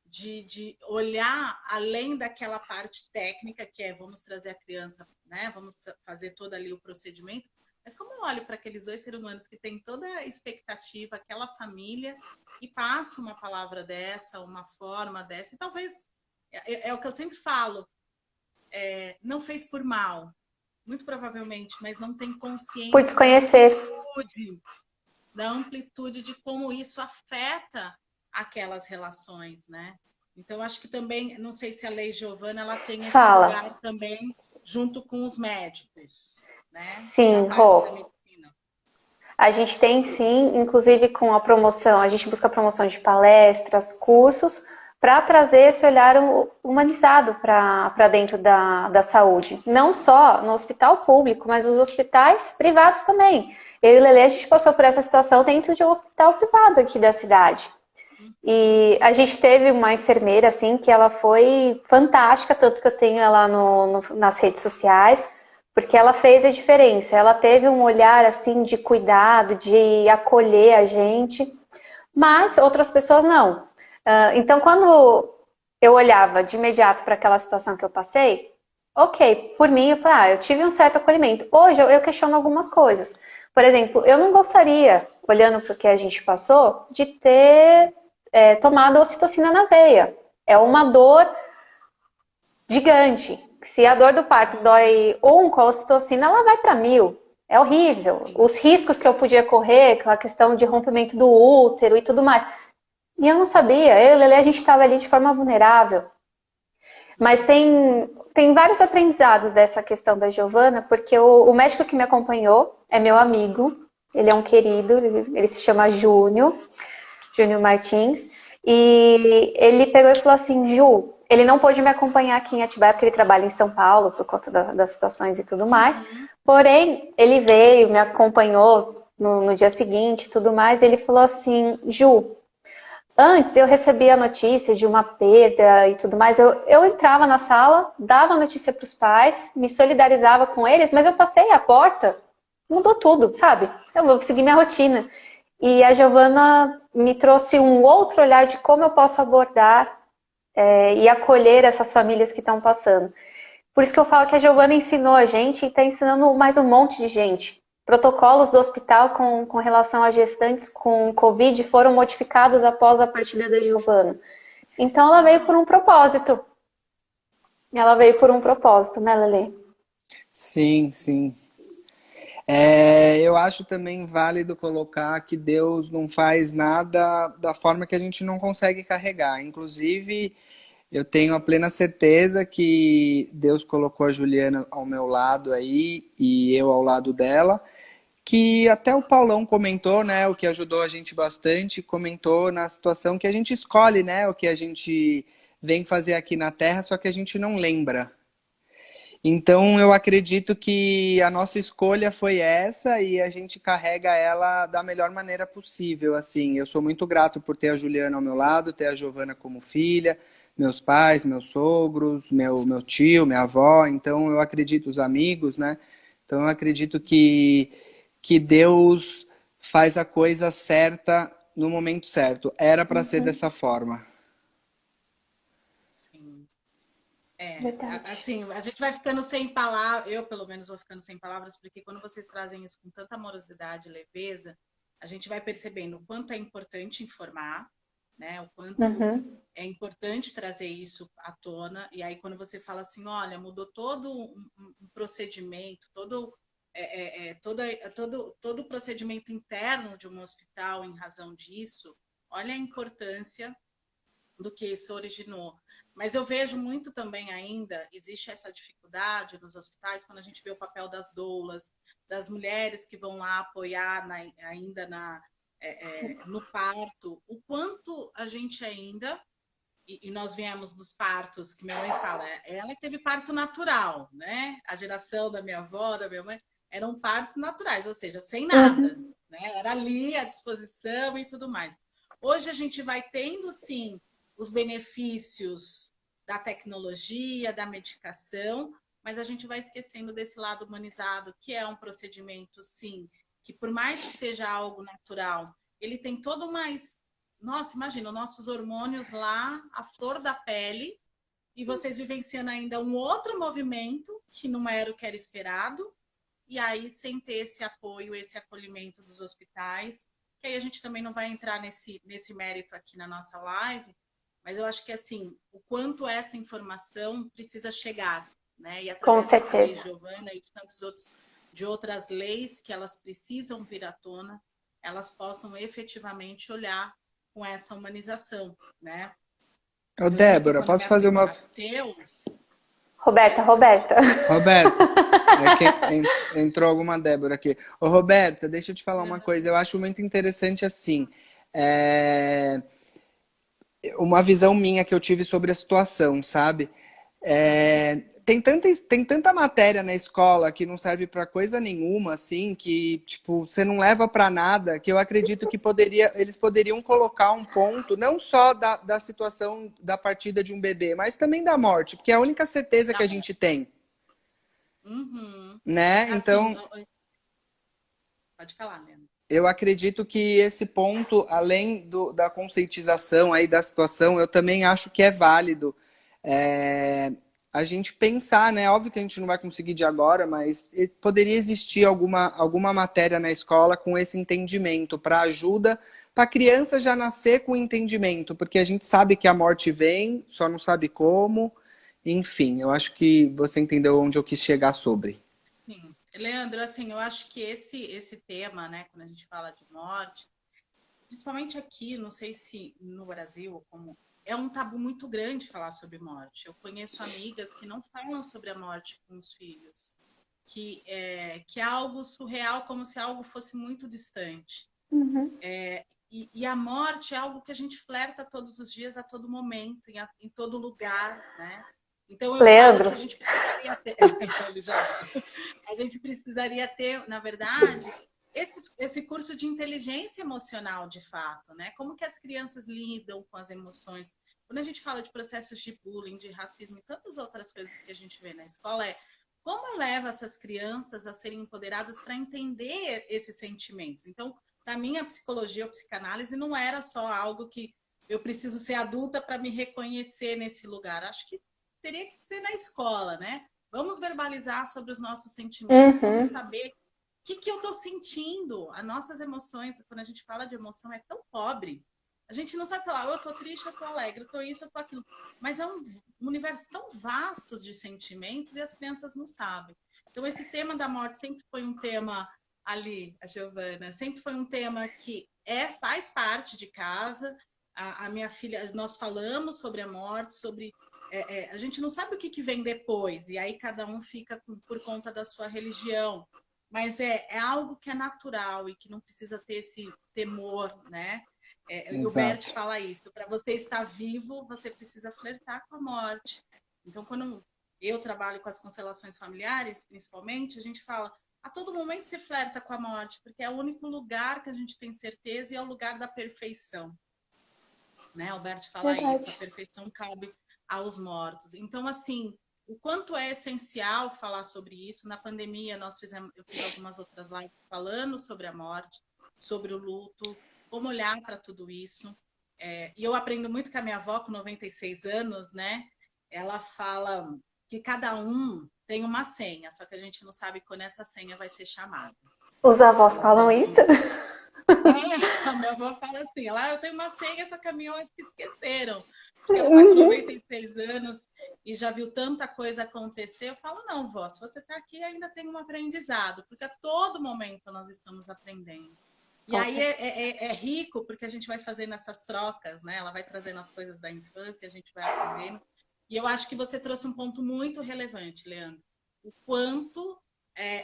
de olhar além daquela parte técnica, que vamos trazer a criança, né? Vamos fazer todo ali o procedimento, mas como eu olho para aqueles 2 seres humanos que têm toda a expectativa, aquela família, e passo uma palavra dessa, uma forma dessa, e talvez, é o que eu sempre falo, não fez por mal, muito provavelmente, mas não tem consciência por desconhecer da amplitude de como isso afeta aquelas relações, né? Então, acho que também, não sei se a Lei Giovana, ela tem esse lugar também junto com os médicos, né? Sim, Rô. A gente tem sim, inclusive com a promoção, a gente busca a promoção de palestras, cursos, para trazer esse olhar humanizado para dentro da saúde. Não só no hospital público, mas os hospitais privados também. Eu e o Lelê, a gente passou por essa situação dentro de um hospital privado aqui da cidade. E a gente teve uma enfermeira, assim, que ela foi fantástica, tanto que eu tenho ela nas redes sociais, porque ela fez a diferença. Ela teve um olhar, assim, de cuidado, de acolher a gente, mas outras pessoas não. Então, quando eu olhava de imediato para aquela situação que eu passei, ok, por mim, eu falei, eu tive um certo acolhimento. Hoje eu questiono algumas coisas. Por exemplo, eu não gostaria, olhando para o que a gente passou, de ter tomado ocitocina na veia. É uma dor gigante. Se a dor do parto dói 1 com a ocitocina, ela vai para 1000. É horrível. Sim. Os riscos que eu podia correr, com a questão de rompimento do útero e tudo mais. E eu não sabia. Eu e o Lelê, a gente estava ali de forma vulnerável. Mas tem vários aprendizados dessa questão da Giovana, porque o médico que me acompanhou é meu amigo, ele é um querido, ele se chama Júnior Martins, e ele pegou e falou assim, Ju, ele não pôde me acompanhar aqui em Atibaia, porque ele trabalha em São Paulo, por conta das situações e tudo mais, porém, ele veio, me acompanhou no dia seguinte e tudo mais, e ele falou assim, Ju, antes eu recebia a notícia de uma perda e tudo mais, eu entrava na sala, dava a notícia para os pais, me solidarizava com eles, mas eu passei a porta, mudou tudo, sabe? Eu vou seguir minha rotina. E a Giovana me trouxe um outro olhar de como eu posso abordar e acolher essas famílias que estão passando. Por isso que eu falo que a Giovana ensinou a gente e está ensinando mais um monte de gente. Protocolos do hospital com relação a gestantes com Covid foram modificados após a partida da Giovana. Então ela veio por um propósito. Ela veio por um propósito, né, Lelê? Sim, sim. Eu acho também válido colocar que Deus não faz nada da forma que a gente não consegue carregar. Inclusive, eu tenho a plena certeza que Deus colocou a Juliana ao meu lado aí e eu ao lado dela, que até o Paulão comentou, né, o que ajudou a gente bastante, comentou na situação que a gente escolhe, né, o que a gente vem fazer aqui na Terra, só que a gente não lembra. Então, eu acredito que a nossa escolha foi essa e a gente carrega ela da melhor maneira possível. Assim, eu sou muito grato por ter a Juliana ao meu lado, ter a Giovana como filha, meus pais, meus sogros, meu tio, minha avó. Então, eu acredito, os amigos, né? Então, eu acredito que Deus faz a coisa certa no momento certo. Era para ser Uhum, dessa forma. Sim. verdade. Assim, a gente vai ficando sem palavras, eu pelo menos vou ficando sem palavras, porque quando vocês trazem isso com tanta amorosidade e leveza, a gente vai percebendo o quanto é importante informar, né? O quanto Uhum, é importante trazer isso à tona. E aí, quando você fala assim, olha, mudou todo um procedimento, todo o procedimento interno de um hospital em razão disso, olha a importância do que isso originou. Mas eu vejo muito também ainda, existe essa dificuldade nos hospitais, quando a gente vê o papel das doulas, das mulheres que vão lá apoiar ainda no parto, o quanto a gente ainda, e nós viemos dos partos, que minha mãe fala, ela teve parto natural, né? A geração da minha avó, da minha mãe, eram partos naturais, ou seja, sem nada, uhum, né? Era ali à disposição e tudo mais. Hoje a gente vai tendo, sim, os benefícios da tecnologia, da medicação, mas a gente vai esquecendo desse lado humanizado, que é um procedimento, sim, que por mais que seja algo natural, ele tem todo mais. Nossa, imagina, nossos hormônios lá, a flor da pele, e vocês vivenciando ainda um outro movimento que não era o que era esperado, e aí sem ter esse apoio, esse acolhimento dos hospitais, que aí a gente também não vai entrar nesse mérito aqui na nossa live, mas eu acho que assim, o quanto essa informação precisa chegar, né? E com através dessa lei certeza. Giovana e de tantos outros, de outras leis que elas precisam vir à tona, elas possam efetivamente olhar com essa humanização, né? Ô, Eu lembro que Débora, quando posso minha fazer prima uma. nasceu, Roberta, Roberta. Roberta, entrou alguma Débora aqui. Ô, Roberta, deixa eu te falar uma coisa. Eu acho muito interessante assim. é, Uma visão minha que eu tive sobre a situação, sabe? Tem tanta matéria na escola que não serve para coisa nenhuma, assim, que tipo você não leva para nada. Que eu acredito que eles poderiam colocar um ponto, não só da situação da partida de um bebê, mas também da morte, porque é a única certeza que da a mãe. gente tem, Uhum. né? Assim, Então pode falar, né? eu acredito que esse ponto, além da conscientização aí da situação, eu também acho que é válido. É, a gente pensar, né? Óbvio que a gente não vai conseguir de agora, mas poderia existir alguma matéria na escola com esse entendimento para ajuda para a criança já nascer com entendimento, porque a gente sabe que a morte vem, só não sabe como. Enfim, eu acho que você entendeu onde eu quis chegar sobre. Sim. Leandro, assim, eu acho que esse tema, né, quando a gente fala de morte, principalmente aqui, não sei se no Brasil, como é um tabu muito grande falar sobre morte. Eu conheço amigas que não falam sobre a morte com os filhos, que é algo surreal, como se algo fosse muito distante. Uhum. E a morte é algo que a gente flerta todos os dias, a todo momento, em todo lugar, né? Então eu falo Leandro, que a gente precisaria ter, ele já a gente precisaria ter, na verdade, esse curso de inteligência emocional, de fato, né? Como que as crianças lidam com as emoções? Quando a gente fala de processos de bullying, de racismo e tantas outras coisas que a gente vê na escola, como leva essas crianças a serem empoderadas para entender esses sentimentos? Então, para mim, a psicologia ou psicanálise não era só algo que eu preciso ser adulta para me reconhecer nesse lugar. Acho que teria que ser na escola, né? Vamos verbalizar sobre os nossos sentimentos, vamos uhum, saber o que eu estou sentindo. As nossas emoções, quando a gente fala de emoção, é tão pobre. A gente não sabe falar, eu tô triste, eu tô alegre, eu tô isso, eu tô aquilo. Mas é um universo tão vasto de sentimentos e as crianças não sabem. Então, esse tema da morte sempre foi um tema ali, a Giovana, sempre foi um tema que faz parte de casa. A minha filha, nós falamos sobre a morte, sobre a gente não sabe o que vem depois, e aí cada um fica por conta da sua religião, mas é algo que é natural e que não precisa ter esse temor, né? E o Bert Exato. fala isso, para você estar vivo, você precisa flertar com a morte. Então, quando eu trabalho com as constelações familiares, principalmente, a gente fala, a todo momento se flerta com a morte, porque é o único lugar que a gente tem certeza e é o lugar da perfeição. Né? O Bert fala isso, a Verdade. perfeição cabe aos mortos. Então, assim, o quanto é essencial falar sobre isso. Na pandemia, eu fiz algumas outras lives falando sobre a morte, sobre o luto, como olhar para tudo isso. E eu aprendo muito com a minha avó, com 96 anos, né? Ela fala que cada um tem uma senha, só que a gente não sabe quando essa senha vai ser chamada. Os avós falam Então, isso? a minha avó fala assim, eu tenho uma senha, só que a minha acho que esqueceram. Porque ela está com 96 anos e já viu tanta coisa acontecer. Eu falo, não, vó, se você está aqui, ainda tem um aprendizado, porque a todo momento nós estamos aprendendo. E aí é rico, porque a gente vai fazendo essas trocas, né? Ela vai trazendo as coisas da infância, a gente vai aprendendo. E eu acho que você trouxe um ponto muito relevante, Leandro. O quanto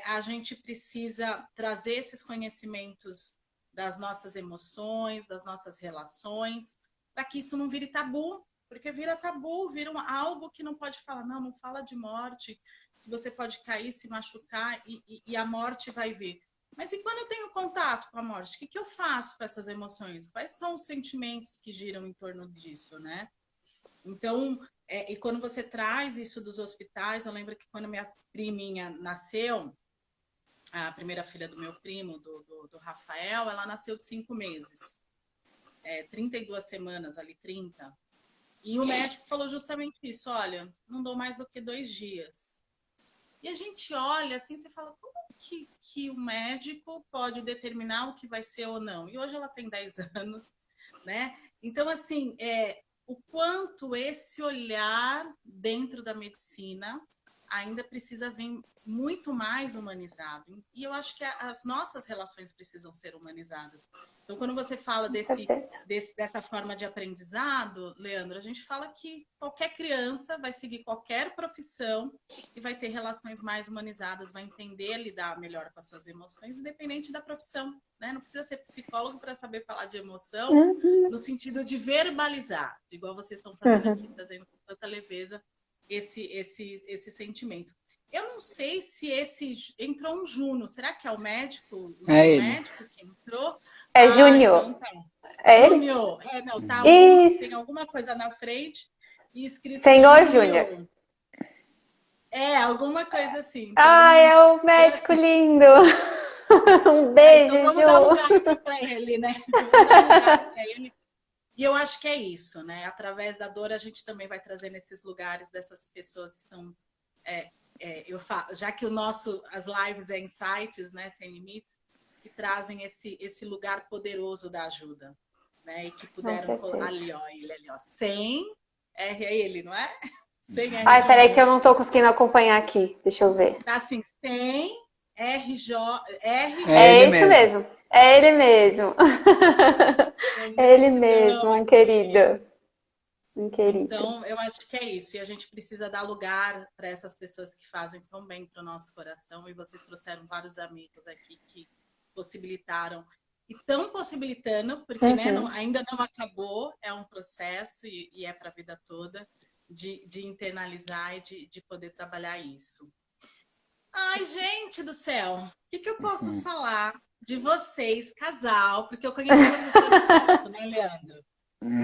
a gente precisa trazer esses conhecimentos das nossas emoções, das nossas relações, para que isso não vire tabu, porque vira tabu, vira algo que não pode falar, não fala de morte, que você pode cair, se machucar e a morte vai vir. Mas e quando eu tenho contato com a morte, o que eu faço com essas emoções? Quais são os sentimentos que giram em torno disso, né? Então, e quando você traz isso dos hospitais, eu lembro que quando minha priminha nasceu, a primeira filha do meu primo, do Rafael, ela nasceu de 5 meses. 32 semanas ali, 30. E o médico falou justamente isso, olha, não dou mais do que 2 dias. E a gente olha assim, você fala, como que o médico pode determinar o que vai ser ou não? E hoje ela tem 10 anos, né? Então, assim, o quanto esse olhar dentro da medicina ainda precisa vir muito mais humanizado. E eu acho que as nossas relações precisam ser humanizadas. Então, quando você fala dessa forma de aprendizado, Leandro, a gente fala que qualquer criança vai seguir qualquer profissão e vai ter relações mais humanizadas, vai entender lidar melhor com as suas emoções, independente da profissão. Né? Não precisa ser psicólogo para saber falar de emoção, no sentido de verbalizar, de igual vocês estão fazendo aqui, trazendo com tanta leveza esse sentimento. Eu não sei se entrou um Juno. Será que é o médico, o seu médico que entrou? É Júnior. Então tá. É Júnior. ele? Tá tem alguma coisa na frente e escrito Senhor Júnior. Alguma coisa assim. Então, é o médico lindo. Um beijo, então vamos Ju. dar lugar para ele, né? Vamos dar lugar para ele. E eu acho que é isso, né? Através da dor, a gente também vai trazer nesses lugares dessas pessoas que são. Eu falo, já que as lives é insights, né? Sem limites, que trazem esse lugar poderoso da ajuda, né? E que puderam ali, ó, ele ali, ó. Sem R é ele, não é? Sem R. Ai, peraí que eu não tô conseguindo acompanhar aqui. Deixa eu ver. Tá assim, sem RJ. É isso mesmo. É ele mesmo. É ele mesmo, um querido. Um querido. Então, eu acho que é isso. E a gente precisa dar lugar para essas pessoas que fazem tão bem para o nosso coração. E vocês trouxeram vários amigos aqui que possibilitaram. E estão possibilitando, porque né, ainda não acabou, é um processo e é para a vida toda, de internalizar e de poder trabalhar isso. Ai, gente do céu, o que eu posso falar de vocês, casal? Porque eu conheci vocês só de foto, né, Leandro?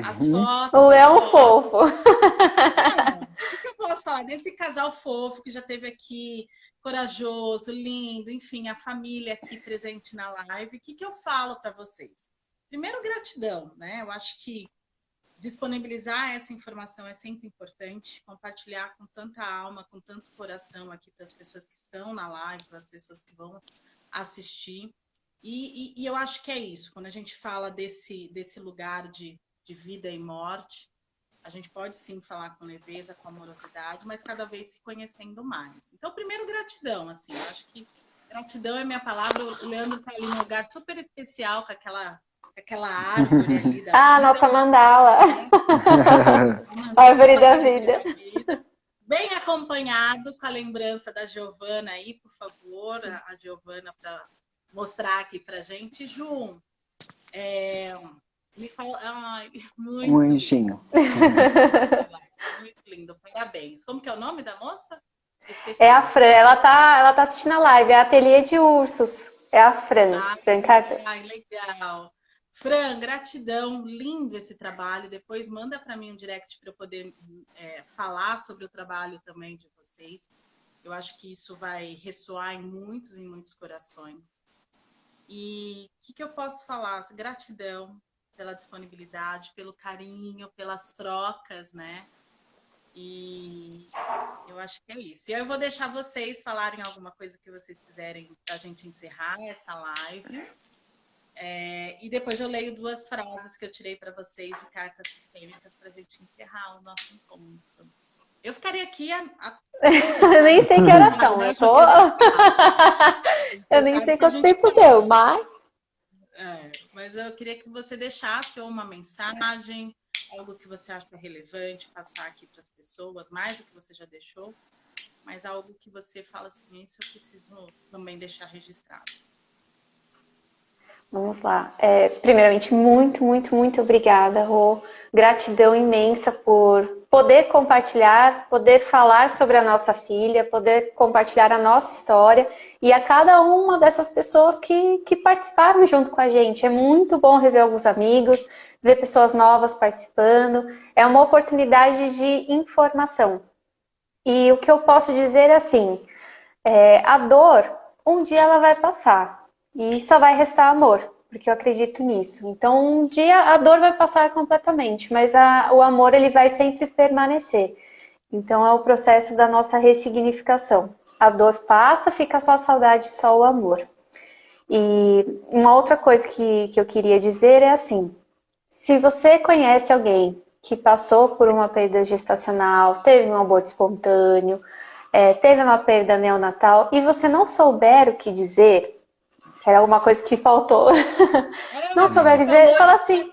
As fotos. O Leão fofo. O que eu posso falar desse casal fofo que já esteve aqui, corajoso, lindo, enfim, a família aqui presente na live? O que eu falo para vocês? Primeiro, gratidão, né? Eu acho que disponibilizar essa informação é sempre importante, compartilhar com tanta alma, com tanto coração aqui para as pessoas que estão na live, para as pessoas que vão assistir. E eu acho que é isso, quando a gente fala desse lugar de de vida e morte, a gente pode sim falar com leveza, com amorosidade, mas cada vez se conhecendo mais. Então, primeiro, gratidão, assim, eu acho que gratidão é minha palavra. O Leandro está ali num lugar super especial, com aquela árvore ali da Ah, vida, nossa mandala. né? Árvore da Árvore vida. da vida. Bem acompanhado com a lembrança da Giovana aí, por favor, a Giovana para mostrar aqui pra gente. Ju, me fala, ai, Um muito anjinho. muito lindo, parabéns. Como que é o nome da moça? Esqueci. É a Fran, ela tá assistindo a live, é a Ateliê de Ursos. É a Fran, Fran Carter. Ai, legal. Fran, gratidão, lindo esse trabalho. Depois manda para mim um direct para eu poder falar sobre o trabalho também de vocês. Eu acho que isso vai ressoar em muitos corações. E o que eu posso falar? Gratidão pela disponibilidade, pelo carinho, pelas trocas, né? E eu acho que é isso. E eu vou deixar vocês falarem alguma coisa que vocês quiserem para a gente encerrar essa live. E depois eu leio 2 frases que eu tirei para vocês de cartas sistêmicas para a gente encerrar o nosso encontro. Eu ficaria aqui Eu nem sei que horas são, eu tô... Eu nem sei quanto tempo deu, mas... Mas eu queria que você deixasse uma mensagem, algo que você acha relevante passar aqui para as pessoas, mais do que você já deixou, mas algo que você fala assim, isso eu preciso também deixar registrado. Vamos lá. Primeiramente, muito, muito, muito obrigada, Rô. Gratidão imensa por poder compartilhar, poder falar sobre a nossa filha, poder compartilhar a nossa história e a cada uma dessas pessoas que participaram junto com a gente. É muito bom rever alguns amigos, ver pessoas novas participando. É uma oportunidade de informação. E o que eu posso dizer é assim, a dor, um dia ela vai passar. E só vai restar amor, porque eu acredito nisso. Então, um dia a dor vai passar completamente, mas o amor ele vai sempre permanecer. Então, é o processo da nossa ressignificação. A dor passa, fica só a saudade, só o amor. E uma outra coisa que eu queria dizer é assim, se você conhece alguém que passou por uma perda gestacional, teve um aborto espontâneo, teve uma perda neonatal, e você não souber o que dizer, que era alguma coisa que faltou. Não souber dizer, fala assim,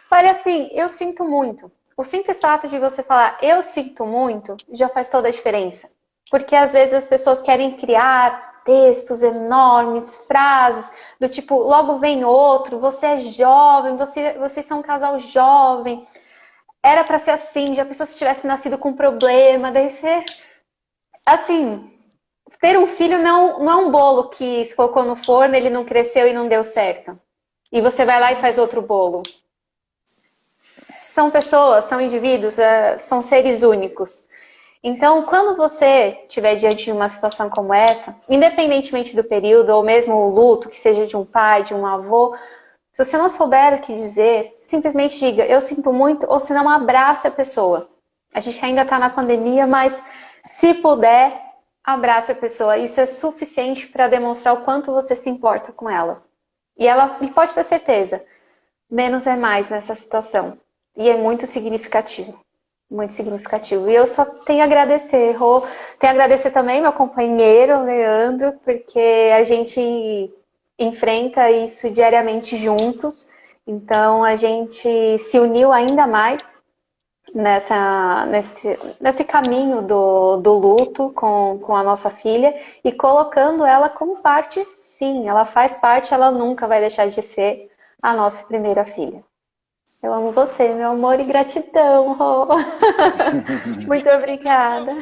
fale assim, eu sinto muito. O simples fato de você falar eu sinto muito já faz toda a diferença. Porque às vezes as pessoas querem criar textos enormes, frases do tipo, logo vem outro, você é jovem, vocês são um casal jovem, era pra ser assim, já pensou se tivesse nascido com problema, daí você, assim, ter um filho não é um bolo que se colocou no forno, ele não cresceu e não deu certo. E você vai lá e faz outro bolo. São pessoas, são indivíduos, são seres únicos. Então, quando você estiver diante de uma situação como essa, independentemente do período, ou mesmo o luto, que seja de um pai, de um avô, se você não souber o que dizer, simplesmente diga, eu sinto muito, ou se não, abrace a pessoa. A gente ainda está na pandemia, mas se puder, abrace a pessoa. Isso é suficiente para demonstrar o quanto você se importa com ela. E ela pode ter certeza, menos é mais nessa situação. E é muito significativo. Muito significativo. E eu só tenho a agradecer, Rô. Tenho a agradecer também meu companheiro, Leandro, porque a gente enfrenta isso diariamente juntos. Então a gente se uniu ainda mais nesse caminho do luto com a nossa filha e colocando ela como parte, sim, ela faz parte, ela nunca vai deixar de ser a nossa primeira filha. Eu amo você, meu amor, e gratidão, Rô. Muito obrigada.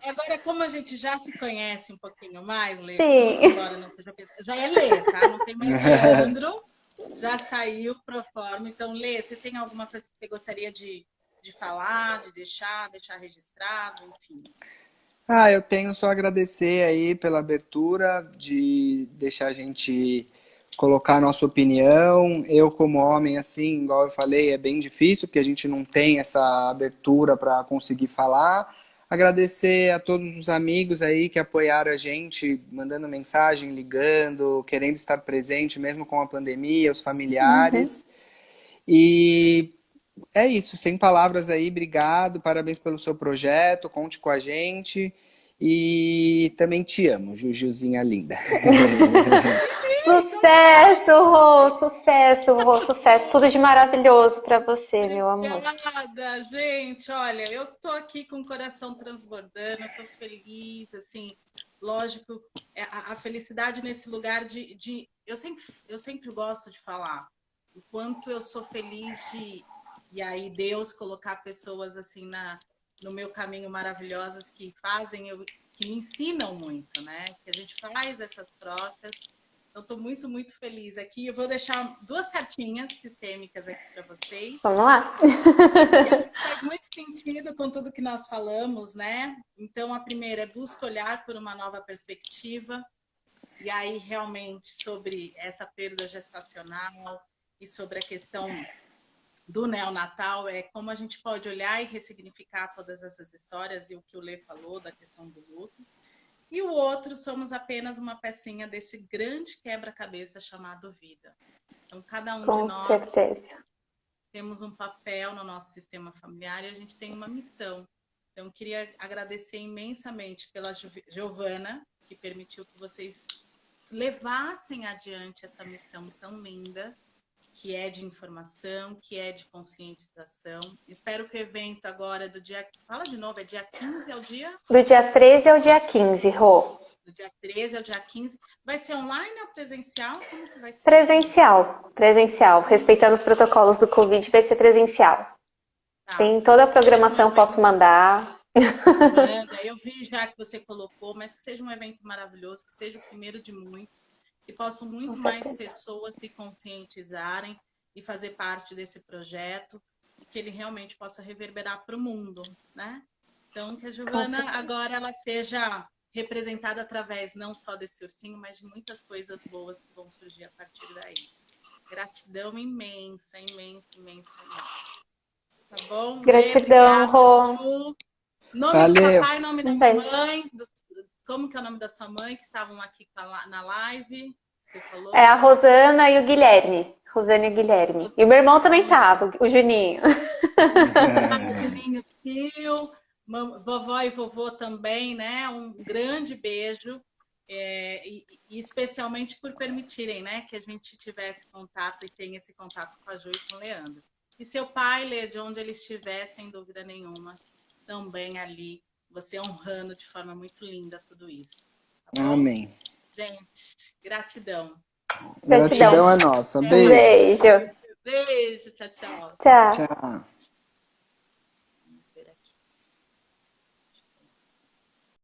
Agora, como a gente já se conhece um pouquinho mais, Lê, Sim. embora não seja pessoa, já é Lê, tá? Não tem mais Leandro, já saiu pro forma. Então, Lê, você tem alguma coisa que você gostaria de falar, de deixar registrado, enfim? Eu tenho só a agradecer aí pela abertura, de deixar a gente colocar a nossa opinião. Eu, como homem, assim, igual eu falei, é bem difícil, porque a gente não tem essa abertura para conseguir falar. Agradecer a todos os amigos aí que apoiaram a gente, mandando mensagem, ligando, querendo estar presente, mesmo com a pandemia, os familiares. E é isso, sem palavras aí, obrigado, parabéns pelo seu projeto, conte com a gente. E também te amo, Jujuzinha linda. Sucesso, Rô, sucesso, Rô, sucesso. Tudo de maravilhoso para você, meu amor. Obrigada, gente. Olha, eu tô aqui com o coração transbordando, eu tô feliz, assim, lógico, a felicidade nesse lugar eu sempre gosto de falar o quanto eu sou feliz e aí Deus colocar pessoas assim no meu caminho maravilhosas que que me ensinam muito, né? Que a gente faz essas trocas. Eu estou muito, muito feliz aqui. Eu vou deixar duas cartinhas sistêmicas aqui para vocês. Vamos lá? E acho que faz muito sentido com tudo que nós falamos, né? Então, a primeira é busca olhar por uma nova perspectiva. E aí, realmente, sobre essa perda gestacional e sobre a questão do neonatal, é como a gente pode olhar e ressignificar todas essas histórias e o que o Lê falou da questão do luto. E o outro, somos apenas uma pecinha desse grande quebra-cabeça chamado vida. Então, cada um de Com nós certeza. temos um papel no nosso sistema familiar e a gente tem uma missão. Então, queria agradecer imensamente pela Giovana, que permitiu que vocês levassem adiante essa missão tão linda, que é de informação, que é de conscientização. Espero que o evento agora do dia... Fala de novo, é dia 15 ao dia? Do dia 13 ao dia 15, Rô. Do dia 13 ao dia 15. Vai ser online ou presencial? Como que vai ser? Presencial. Respeitando os protocolos do Covid, vai ser presencial. Tá. Tem toda a programação, posso mandar. Manda. Eu vi já que você colocou, mas que seja um evento maravilhoso, que seja o primeiro de muitos, que possam muito mais pessoas se conscientizarem e fazer parte desse projeto, e que ele realmente possa reverberar para o mundo, né? Então, que a Giovana agora ela seja representada através não só desse ursinho, mas de muitas coisas boas que vão surgir a partir daí. Gratidão imensa, imensa, imensa, imensa. Tá bom? Gratidão, Rô. Nome do papai, nome da mamãe, como que é o nome da sua mãe, que estavam aqui na live? Você falou? É a Rosana e o Guilherme. Rosana e o Guilherme. E o meu irmão também tava, o Juninho. Juninho, tio, vovó e vovô também, né? Um grande beijo. E especialmente por permitirem, né, que a gente tivesse contato e tenha esse contato com a Ju e com o Leandro. E seu pai, Lê, de onde ele estiver, sem dúvida nenhuma, também ali, você honrando de forma muito linda tudo isso. Tá bom? Amém. Gente, gratidão. Gratidão é nossa. Beijo. Beijo, tchau, tchau. Tchau. Tchau.